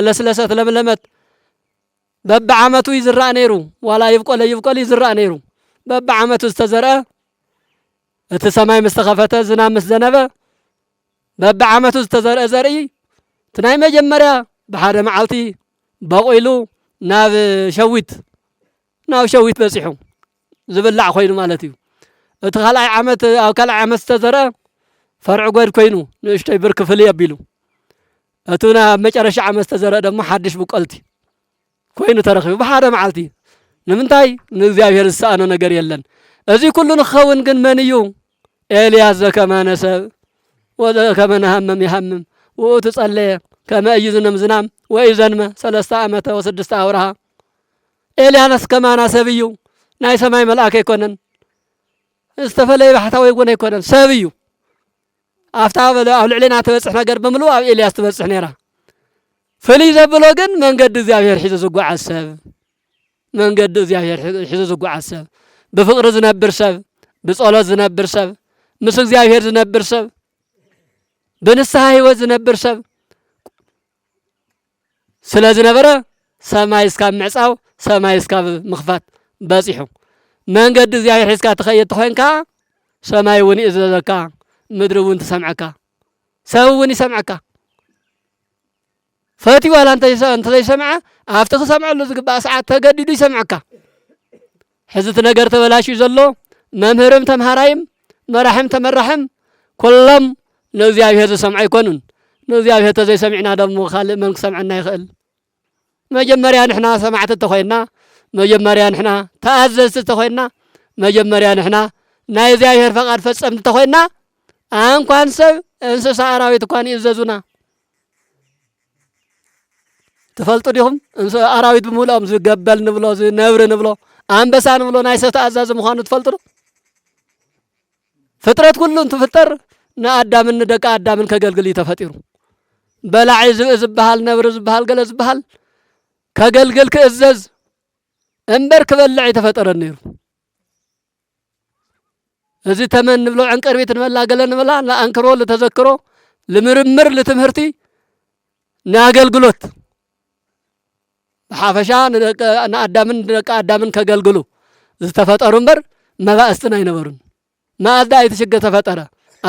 A: ለስለሰት ለምለመት በብዓመቱ ይዝራእ ነይሩ ዋላ ይብቆል ይዝራእ ነይሩ በብዓመቱ ዝተዘርአ እቲ ሰማይ ምስ ተኸፈተ ዝናብ ምስ ዘነበ በብዓመቱ ዝተዘርአ ዘርኢ እቲ ናይ መጀመርያ بحدا معلتي بقولو ناب شويت بصيحو زبلع خوينو مالتي اتخال اي عمت او كل عمت تزرع فرع قد كوينو نشتي برك فلي ابيلو اتونا مጨረሻ عمت تزرع دمو حدش بقلتي كوينو ترخي بحاده معلتي نمنتاي نغزيابير سانو ነገር የለን እዚ ኩሉ ንኸውን ግን መንዩ ኤልያስ ዘከማ ነሰብ ወዘከማ ነሐመም ይሐመም ወተጸለየ ከመ ይዝነም ዝናም ወይዘንመ 3 ዓመተ و6 አውራሃ ኤልያስ ከማና ሰብዩ ናይ ሰማይ መልአክ ይኮነን استفلي بحثاوي يكون يكون سابيو أفتح أو لعلنا تبصح نجار بملو أو إلياس تبصح نيرا فلي زبلوجن من قد زياهير حيز زقوا عساب من قد زياهير حيز زقوا عساب بفقر زناب برساب بصلاة زناب برساب مسك زياهير زناب برساب بنسها هو زناب برساب سلا زنابرة سما يسكاب معصاو سما يسكاب مخفات باسيحو من قد زياهير حيز كاتخيط خوينكا سماي وني إزازكا مدري وانت سمعك سووني سمعك فاتي ولا انت سمعه افتخ سمع له زقبا ساعات تقددو يسمعك حزت نجر تبلاشي زلو ممهرم تمهرايم مرحم تمرحم كلهم نزيابير سمع يكونون نزيابير تزي سمعنا دمو خالق من سمعنا يخل مجمريا نحنا سمعت تخوينا مجمريا نحنا تأززت تخوينا مجمريا نحنا ናይ እግዚአብሔር ፈቃድ ፈጸምት ተኾይና እንኳን ሰብ እንስሳ አራዊት እንኳን ይዘዙና ተፈልጡ ዲኹም አራዊት ብሙሉኦም ዝገበል ንብሎ ዝነብር ንብሎ አንበሳ ንብሎ ናይ ሰብ ተኣዛዚ ምዃኑ ትፈልጡ ዶ ፍጥረት ኩሉ እንትፍጠር ንአዳምን ንደቂ አዳምን ከገልግል ተፈጢሩ በላዒ ዝብሃል ነብር ዝብሃል ገለ ዝብሃል ከገልግል ክእዘዝ እምበር ክበልዕ ተፈጠረ ነይሩ እዚህ ተመን ብሎ አንቀር ቤት እንበላ ገለን እንበላ ለአንክሮ ለተዘክሮ ለምርምር ለትምህርቲ ናገልግሎት በሐፈሻ አዳምን ከገልግሉ ዝተፈጠሩ እንበር መባእስትን አይነበሩን ማዕዳ የተሸገ ተፈጠረ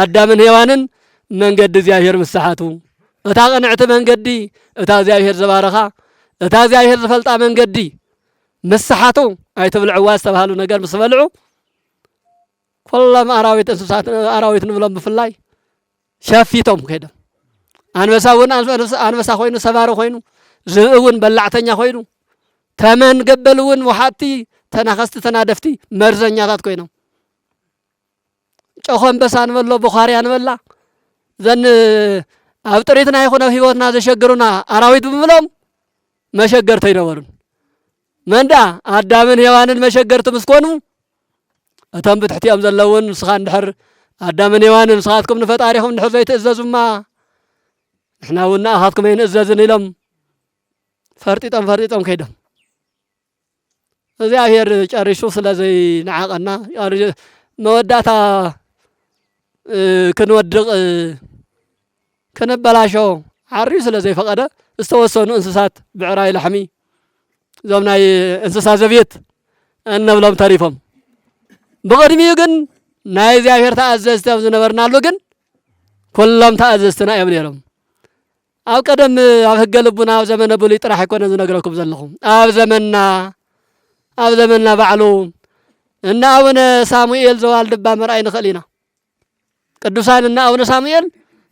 A: አዳምን ሔዋንን መንገድ እግዚአብሔር መስሓቱ እታ ቀንዕተ መንገዲ እታ እግዚአብሔር ዘባረኻ እታ እግዚአብሔር ዘፈልጣ መንገዲ መስሓቱ አይተብልዕዋ ዝተባሃሉ ነገር መስበልዑ كلهم أراويت إنسان أراويت نبلهم بفلاي شافيتهم كده أنا بس خوينو سبارو خوينو زقون بلعتني خوينو ثمن قبلون وحاتي تناخست تنادفتي مرزنيا تات خوينو أخوان بس أنا والله بخاري أنا والله زن أبتريتنا يخونا في وقتنا زشجرنا أراويت بملهم ما شجرتين ورن من دا أدامن هوانن ما شجرت مسكونو أتم بتحتي أمزل لون سخان دحر أدامن يوان سخاتكم نفتاريهم نحر زي تأززوا ما إحنا ونا أخذكم ين أززن لهم فرتيتم كيدم زي أهير أريشو سلا زي نعاقنا موداتا كنودق كنبلاشو عريو سلا زي فقدا استوصونو انسسات بعراي لحمي زمناي انسسات زبيت أنبلهم تاريفهم بقدمي جن ناي زياهير تأززت أبز نبرنالو جن كلهم تأززتنا يا بنيرم أو قدم أفقلبنا أو زمن بوليت راح يكون نقرأكم زلهم أو زمننا بعلوم إن أون سامويل زوال دبا مرأين خلينا قدوسان إن أون سامويل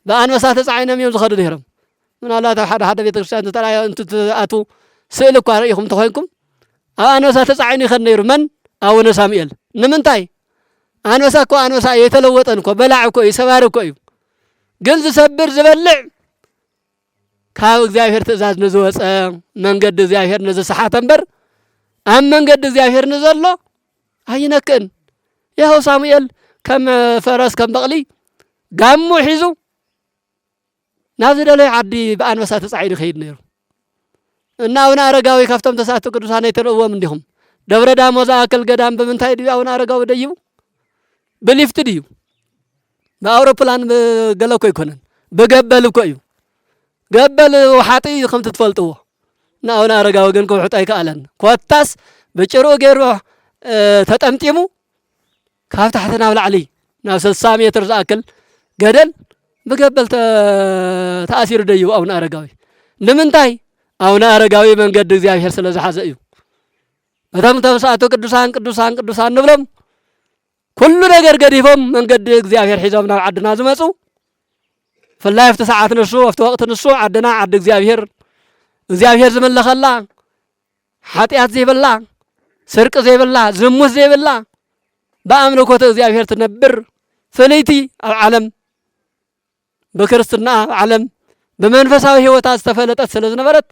A: بأن مسات عينهم يوم زخر ديرم من الله حدا بيت كريستيان ترى أنتم أتو سئلوا قارئهم تخوينكم أن مسات عيني خنير من أون سامويل نمنتاي أنا مسا يتلوط أنكو بلعكو يسواركو قلت سبر زبلع كاو زياهير تزاز نزوس من قد زياهير نزو صحات انبر أم من قد زياهير نزلو هينكن يهو سامويل كم فرس كم بغلي قامو حيزو نازل لي عدي بأن مسا تسعيد خيد نيرو إناونا رقاوي كفتم تساتو قدوسان يتلقوا من ديهم دبر دام وزاكل قدام بمنتاي دي أونا رقاو ديو بليفت ديو بأوروبلان بقلوكو يكونن بقبلوكو يو قبل وحاطي خم تتفلطوه ناونا رقاو جنكو حطاي كألن كواتاس بچرو غيرو تطمطيمو كاف تحتنا بالعلي ناو 60 متر زاكل قدل بقبل تأثير ديو أونا رقاوي لمنتاي አቡነ አረጋዊ መንገድ እግዚአብሔር ስለዝሓዘ እዩ እቶም ተስዓቱ ቅዱሳን ንብሎም ኩሉ ነገር ገዲፎም መንገዲ እግዚአብሔር ሒዞም ናብ ዓድና ዝመጹ ፍላይ ኣብቲ ሰዓት ንሱ ኣብቲ ወቅት ንሱ ዓድና ዓዲ እግዚአብሔር ዝመለኸላ ኃጢአት ዘይብላ ስርቅ ዘይብላ ዝሙት ዘይብላ በአምልኮተ እግዚአብሔር ትነብር ፍልይቲ ኣብ ዓለም በክርስትና ዓለም በመንፈሳዊ ህይወታት ዝተፈለጠት ስለዝነበረት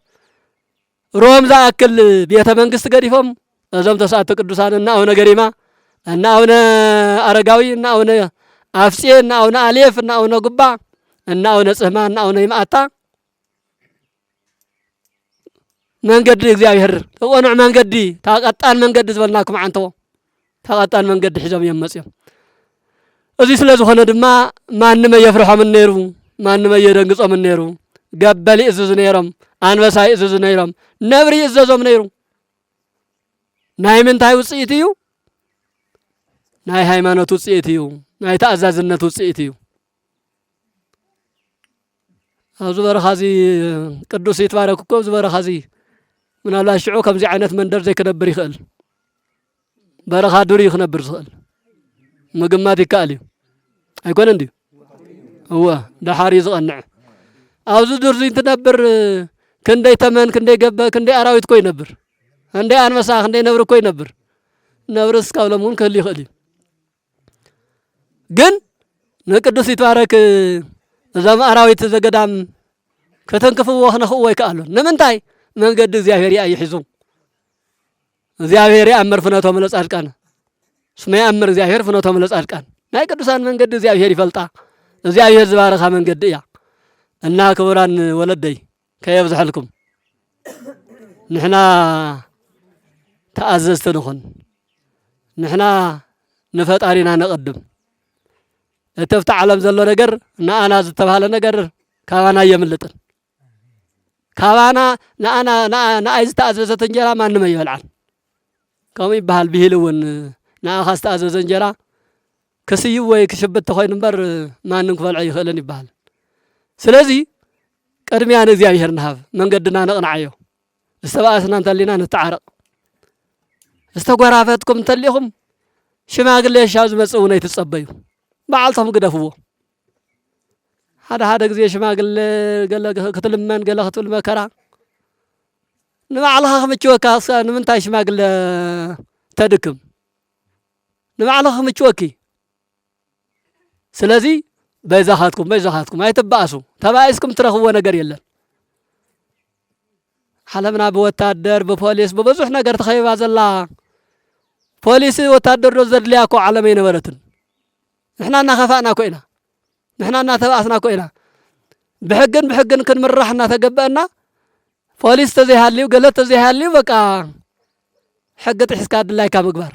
A: ሮም ዝኣክል ቤተ መንግስት ገዲፎም እዞም ተስዓቱ ቅዱሳን እና አቡነ ገሪማ እና አቡነ አረጋዊ እና አቡነ አፍጼ እና አቡነ አሌፍ እና አቡነ ጉባ እና አቡነ ጽህማ እና አቡነ ይማአታ መንገዲ እግዚአብሔር ተቆንዕ መንገዲ ታቀጣን መንገዲ ዝበልናኩም ዓንተዎ ታቀጣን መንገዲ ሒዞም እዮም መጽዮም እዚ ስለ ዝኾነ ድማ ማንም የፍርሖም ነይሩ ማንም የደንግጾም ነይሩ ገበሊ እዝዝ ነይሮም አንበሳ እዝዝ ነይሮም ነብሪ እዘዞም ነይሩ ናይ ምንታይ ውጽኢት እዩ ናይ ሃይማኖት ውጽኢት እዩ ናይ ተኣዛዝነት ውጽኢት እዩ ኣብዚ በረኻዚ ቅዱስ ይትባረክ እኮ ኣብዚ በረኻዚ ምናልባት ሽዑ ከምዚ ዓይነት መንደር ዘይክነብር ይኽእል በረኻ ዱር ይኽነብር ዝኽእል ምግማት ይከኣል እዩ ኣይኮነን ድዩ እወ ዳሓር ዝቐንዕ ኣብዚ ዱር ትነብር ክንደይ ተመን ክንደይ ገበ ክንደይ ኣራዊት ኮይ ነብር ክንደይ አንበሳ ክንደይ ነብሪ ኮይ ነብር ነብርስ ካብሎም እውን ክህሉ ይኽእል እዩ ግን ንቅዱስ ይትባረክ እዞም ኣራዊት ዘገዳም ከተንክፍዎ ክነኽእዎ ይከኣሉን ንምንታይ መንገዲ እግዚአብሔር ይሒዙ እግዚአብሔር ያእምር ፍኖቶም ለጻድቃን ስመ ያእምር እግዚአብሔር ፍኖቶም ለጻድቃን ናይ ቅዱሳን መንገዲ እግዚአብሔር ይፈልጣ እግዚአብሔር ዝባረኻ መንገዲ እያ እና ክቡራን ወለደይ ከየብዝሐልኩም ንሕና ተኣዘዝቲ ንኹን ንሕና ንፈጣሪና ነቐድም እቲ ኣብቲ ዓለም ዘሎ ነገር ንኣና ዝተባሃለ ነገር ካባና የምልጥን ካባና ንኣይ ዝተኣዘዘት እንጀራ ማንም ኣይበልዓን ከምኡ ይበሃል ብሂል እውን ንኣኻ ዝተኣዘዘ እንጀራ ክስይብ ወይ ክሽብት ተኾይኑ እምበር ማንም ክበልዖ ይኽእልን ይበሃል ስለዚ ቅድሚያ ንእግዚአብሔር ንሃብ መንገድና ነቕንዓዮ ዝተባእስና እንተሊና ንተዓረቕ ዝተጓራፈትኩም እንተሊኹም ሽማግሌ ሻብ ዝመጽእ እውን ኣይትጸበዩ በዓልቶም ግደፍዎ ሓደ ጊዜ ሽማግሌ ገለ ክትልመን ገለ ክትብል መከራ ንባዕልኻ ክምችወካ ንምንታይ ሽማግሌ ተድክም ንባዕልኻ ክምችወኪ ስለዚ በይዛኻትኩም ኣይትባእሱ ተባኢስኩም ትረኽብዎ ነገር የለን ዓለምና ብወታደር ብፖሊስ ብብዙሕ ነገር ተኸቢባ ዘላ ፖሊስ ወታደር ዶ ዘድልያ እኮ ዓለም ኣይነበረትን ንሕና እናኸፋእና ኮይና ንሕና እናተባእስና ኮይና ብሕግን ክንምራሕ እናተገበአና ፖሊስ ተዘይሃልዩ ገለ ተዘይሃልዩ በቃ ሕጊ ጥሒስካ ድላይካ ምግባር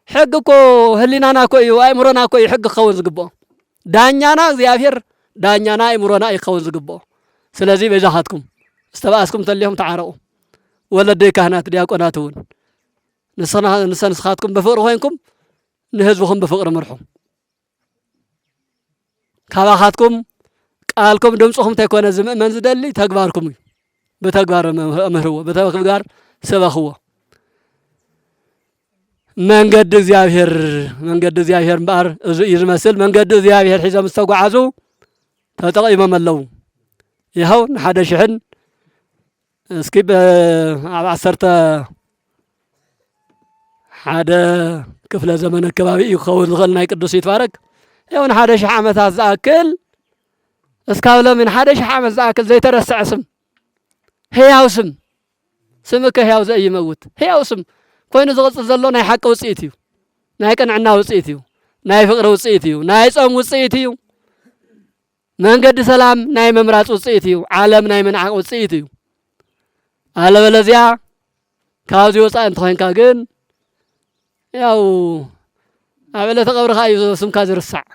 A: ሕጊ እኮ ህሊናና እኮ እዩ ኣእምሮና እኮ እዩ ሕጊ ክኸውን ዝግብኦ ዳኛና እግዚአብሔር ዳኛና ኣእምሮና ይኸውን ዝግብኦ ስለዚ በይዛኻትኩም ዝተባእስኩም ተሊኹም ተዓረቑ ወለደይ ካህናት ዲያቆናት እውን ንሰንስኻትኩም ብፍቕሪ ኮይንኩም ንህዝብኩም ብፍቕሪ ምርሑ ካባኻትኩም ቃልኩም ድምፅኹም ተይኮነ ዝምእመን ዝደሊ ተግባርኩም እዩ በተግባር ምህርዎ በተግባር ሰበኽዎ መንገዲ እግዚአብሔር እምበር እዚ እዩ ዝመስል መንገዲ እግዚአብሔር ሒዞም ዝተጓዓዙ ተጠቒሞም ኣለዉ ይኸው ንሓደ ሽሕን እስኪ ኣብ 11 ክፍለ ዘመን ከባቢ እዩ ክኸውን ዝኽእል ናይ ቅዱስ ይትባረክ ይኸው ንሓደ 1000 ዓመታት ዝኣክል እስካብ ሎሚ 1000 ዓመት ዝኣክል ዘይተረስዐ ስም ሕያው ስምከ ሕያው ዘእይመውት ሕያው ስም ኮይኑ ዝቕፅል ዘሎ ናይ ሓቂ ውፅኢት እዩ ናይ ቅንዕና ውፅኢት እዩ ናይ ፍቕሪ ውፅኢት እዩ ናይ ጾም ውፅኢት እዩ መንገዲ ሰላም ናይ መምራፅ ውፅኢት እዩ ዓለም ናይ ምንዓቕ ውፅኢት እዩ አለበለዚያ ካብዚ ወፃኢ እንተኮይንካ ግን ያው ኣብ ዕለተ ቀብርኻ እዩ ስምካ ዝርሳዕ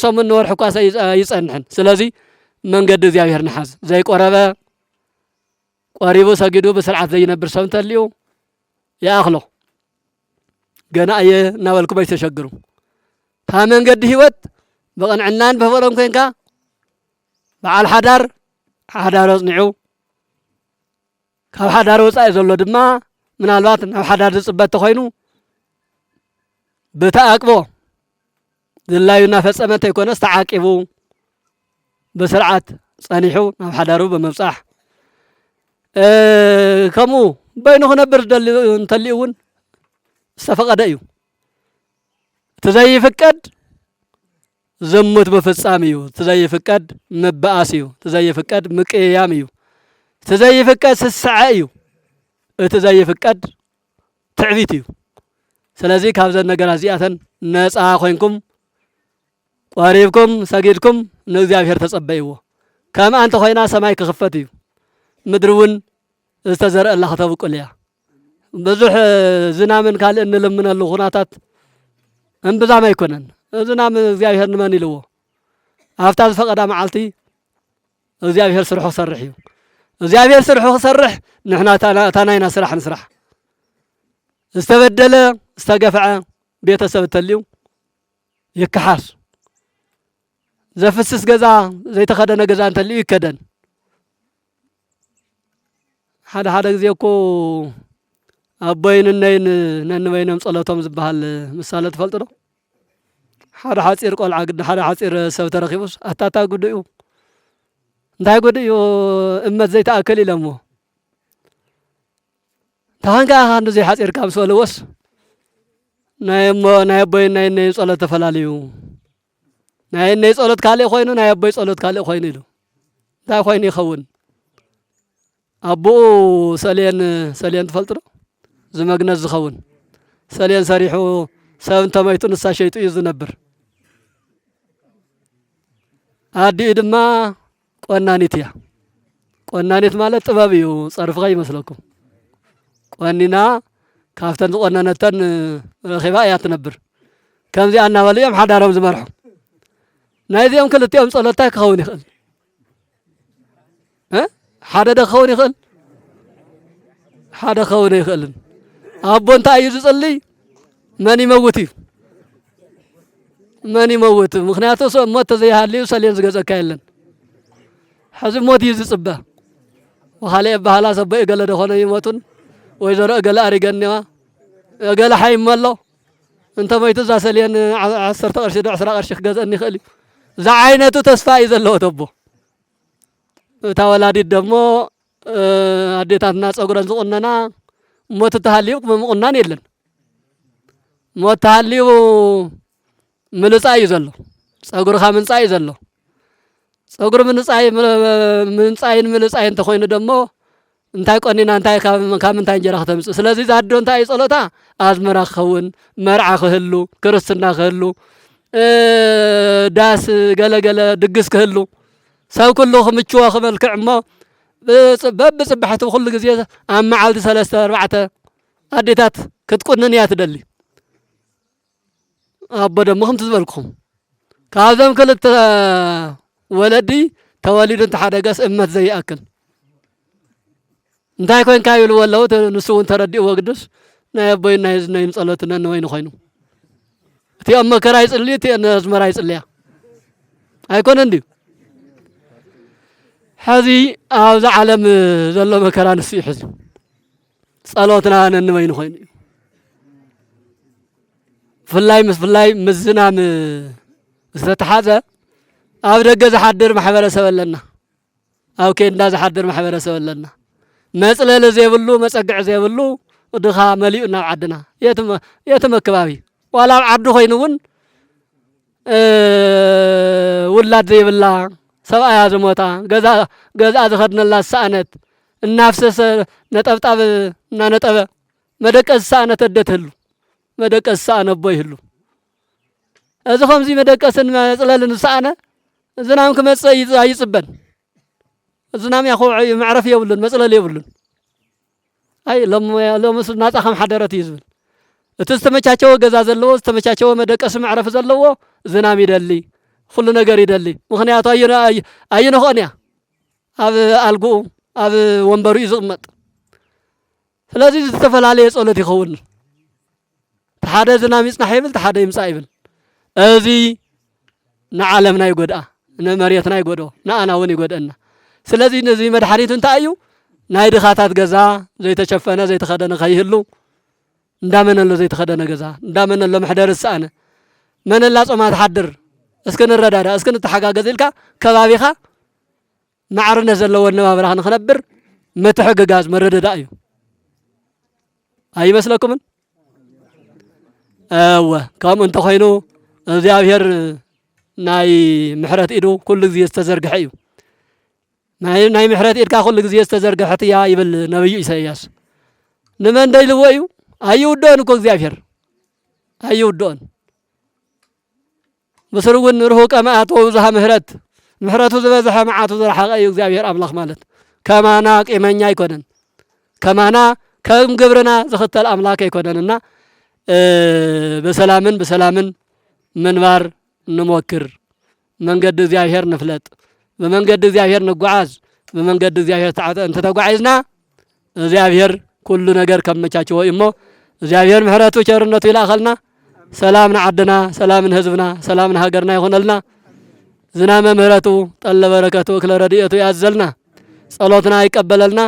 A: ሰሙን ወርሒ እኳ ይፀንሕን ስለዚ መንገዲ እግዚአብሔር ንሓዝ ዘይቆረበ ቆሪቡ ሰጊዱ ብስርዓት ዘይነብር ሰብ እንተልዩ ይኣኽሎ ገና እየ እናበልኩም ኣይተሸግሩ ታ መንገዲ ህይወት ብቕንዕናን ብፍቕርን ኮይንካ በዓል ሓዳር حدار أصنعو كاب حدار وصاي زلو دما من البات ناب حدار زصبت تخوينو بتأقبو زلايو نفصمت يكون استعاقبو بسرعات صانيحو ناب حدارو بمبصح كمو بينو نبر دل نتليون استفقد ايو تزي فقد زمت بفصاميو تزي فقد مباسيو تزي فقد مقياميو تزي فقد سسعيو تزي فقد تعبيتيو سلازي كابزن ነገር አዚያተን ነፃ ኮይንኩም قريبكم سجدكم نእግዚአብሔር ተጸበይዎ ከም አንተ ኮይና ሰማይ ክኽፈት እዩ ምድሩን ዝተዘርአ الله ተብቁልያ ብዙሕ ዝናምን ካልእ እንለምነሉ ሁናታት እንብዛም አይኮነን ዝናም እግዚአብሔር ንመን ይልዎ አፍታ ዝፈቀዳ መዓልቲ እግዚአብሔር ስርሑ ክሰርሕ እዩ እግዚአብሔር ስርሑ ክሰርሕ ንሕና ታናይና ስራሕ ንስራሕ استبدل استغفع ቤተሰብ ተልዩ ይከሓስ ዘፍስስ ገዛ ዘይተኸደነ ገዛ እንተልዩ ይከደን ሓደ ጊዜ እኮ አቦይን ነይን ነንበይንም ጸሎቶም ዝባሃል ምሳሌ ትፈልጡ ዶ ሓደ ሓፂር ቆልዓ ግድ ሓደ ሓፂር ሰብ ተረኺቡስ አታታ ጉድዩ እንታይ ጉድዩ እመት ዘይተኣከል ኢለሞ ታንጋ አንዱ ዘይ ሓፂር ካብ ሰለወስ ናይ አቦይን ናይ ጸሎት ተፈላልዩ ናይ ጸሎት ካለ ኮይኑ ናይ አቦይ ጸሎት ካለ ኮይኑ ኢሉ እንታይ ኮይኑ ይኸውን አቦ ሰሌን ትፈልጡ ዶ ዝመግነዝ ዝኸውን ሰሌን ሰሪሑ ሰብ ተመይቱ ንሳ ሸይጡ እዩ ዝነብር አዲ ድማ ቆናኒት እያ ቆናኒት ማለት ጥበብ እዩ ጸርፍኻ ይመስለኩም ቆኒና ካፍተን ዝቆነነተን ረኺባ እያ ትነብር ከምዚ አናበሉ እዮም ሓዳሮም ዝመርሑ ናይዚኦም ክልቲኦም ጸሎታይ ክኸውን ይኽእል ሓደ ክኸውን ይኽእል ሓደ ክኸውን ይኽእልን አቦ እንታይ እዩ ዝጽልይ መን ይመውት እዩ መን ይመውት ምክንያቱ ሞት ዘይሃልዩ ሰሌን ዝገጸካ የለን ሕዚ ሞት እዩ ዝጽበ ወኻልእ ባህላ ሰበይ ገለ ደኾነ ይሞቱን ወይዘሮ ገለ አሪገኒዋ ገለ ሓይመሎ እንተ ሞይቱ ዛ ሰሌን 10 ቅርሺ 10 ቅርሺ ክገዝአኒ ይኽእል እዩ እዛ ዓይነቱ ተስፋ እዩ ዘለዎ ተቦ እታ ወላዲት ደሞ አዴታትና ጸጉረን ዝቁነና ሞት ተሃልዩ ምቁናን የለን ሞት ተሃልዩ ምልጻይ እዩ ዘሎ ጸጉርኻ ምንጻይ እዩ ዘሎ ጸጉር ምንጻይን ምልጻይን ተኮይኑ ደሞ እንታይ ቆኒና እንታይ ካብ እንታይ እንጀራ ከተምጽእ ስለዚህ ዛዶ እንታይ ጸሎታ አዝመራ ክኸውን መርዓ ክህሉ ክርስትና ክህሉ ዳስ ገለገለ ድግስ ክህሉ ሰብ ኩሉ ክምችዎ ክመልክዕ እሞ በብጽባሕቱ ኩሉ ግዜ ኣብ መዓልቲ 3 4 አዴታት ክትቁንን እያ ትደሊ አቦ ደሞ ከምቲ ዝበልኩም ካብዞም ክልተ ወለዲ ተወሊዱ እንተሓደገስ እመት ዘይኣክል እንታይ ኮይንካ ይብልዎ ኣለዉ ንሱ እውን ተረዲእዎ ግድስ ናይ አቦይን ናይ ዝነይን ጸሎት ነንወይኑ ኮይኑ እቲኦም መከራ ይጽልዩ እቲኦም ኣዝመራ ይጽልያ ኣይኮነን ድዩ ሕዚ ኣብዚ ዓለም ዘሎ መከራ ንሱ እዩ ሕዚ ጸሎትና ነንወይኑ ኮይኑ እዩ ፍላይ ምዝናም ዝተተሓዘ ኣብ ደገ ዝሓድር ማሕበረሰብ ኣለና ኣብ ኬንዳ ዝሓድር ማሕበረሰብ ኣለና መጽለለ ዘይብሉ መጸግዕ ዘይብሉ ድኻ መሊኡ ናብ ዓድና የትም ከባቢ ዋላ ዓዱ ኮይኑ እውን ውላድ ዘይብላ ሰብኣያ ዝሞታ ገዛ ዝኸድነላ ሰኣነት እናፍሰሰ ነጠብጣብ እናነጠበ መደቀስ ሰኣነት እደትህሉ መደቀስ ሰኣነ ቦ ይህሉ እዚ ከምዚ መደቀስን መጽለልን ሰኣነ ዝናም ክመጽእ አይጽበን ዝናም ያኹ ማዕረፍ የብሉን መጽለል የብሉን አይ ለምስ ናጻ ከም ሓደረት ይዝብል እቲ ዝተመቻቸወ ገዛ ዘለዎ ዝተመቻቸወ መደቀስ ማዕረፍ ዘለዎ ዝናም ይደሊ ኩሉ ነገር ይደሊ ምክንያቱ አይነኾን ያ ኣብ አልጉኡ ኣብ ወንበሩ ይዝቅመጥ ስለዚህ ዝተፈላለየ ጸሎት ይኸውን ተሓደ ዝናም ይጽናሕ ይብል ተሓደ ይምጻእ ይብል እዚ ንዓለምና ይጎድኣ ንመሬትና ይጎድኦ ንኣና እውን ይጎድአና ስለዚህ ነዚ መድኃኒቱ እንታይ እዩ ናይ ድኻታት ገዛ ዘይተሸፈነ ዘይተኸደነ ከይህሉ እንዳመነሎ ዘይተኸደነ ገዛ እንዳመነሎ ምሕደር ዝሰኣነ መነላ ጾማት ሓድር እስኪ ንረዳዳ እስኪ ንተሓጋገዝ ኢልካ ከባቢኻ ማዕርነት ዘለዎ ነባብራ ንኽነብር ምትሕግጋዝ መረዳዳ እዩ ኣይመስለኩምን እወ ከምኡ እንተኾይኑ እግዚአብሔር ናይ ምሕረት ኢዱ ኩሉ ግዜ ዝተዘርግሐ እዩ ናይ ምሕረት ኢድካ ኩሉ ግዜ ዝተዘርግሐት እያ ይብል ነብዩ ኢሳይያስ ንመን ደይልዎ እዩ ኣይውድኦን እኮ እግዚአብሔር ኣይውድኦን ምስር እውን ርሁቀ መዓት ወብዝሃ ምሕረቱ ዝበዝሐ መዓቱ ዝረሓቐ እዩ እግዚአብሔር ኣምላኽ ማለት ከማና ቂመኛ ኣይኮነን ከማና ከም ግብርና ዝኽተል ኣምላክ ኣይኮነንና በሰላምን ምንባር ንሞክር መንገዲ እግዚአብሔር ንፍለጥ በመንገዲ እግዚአብሔር ንጓዓዝ በመንገዲ እግዚአብሔር እንተተጓዓዝና እግዚአብሔር ኩሉ ነገር ከመቻችዎ እሞ እግዚአብሔር ምሕረቱ ቸርነቱ ይላኸልና ሰላም ንዓድና ሰላም ንህዝብና ሰላም ንሃገርና ይኹነልና ዝናመ ምሕረቱ ጠለ በረከቱ እክለ ረድኤቱ ያዘልና ጸሎትና ይቀበለልና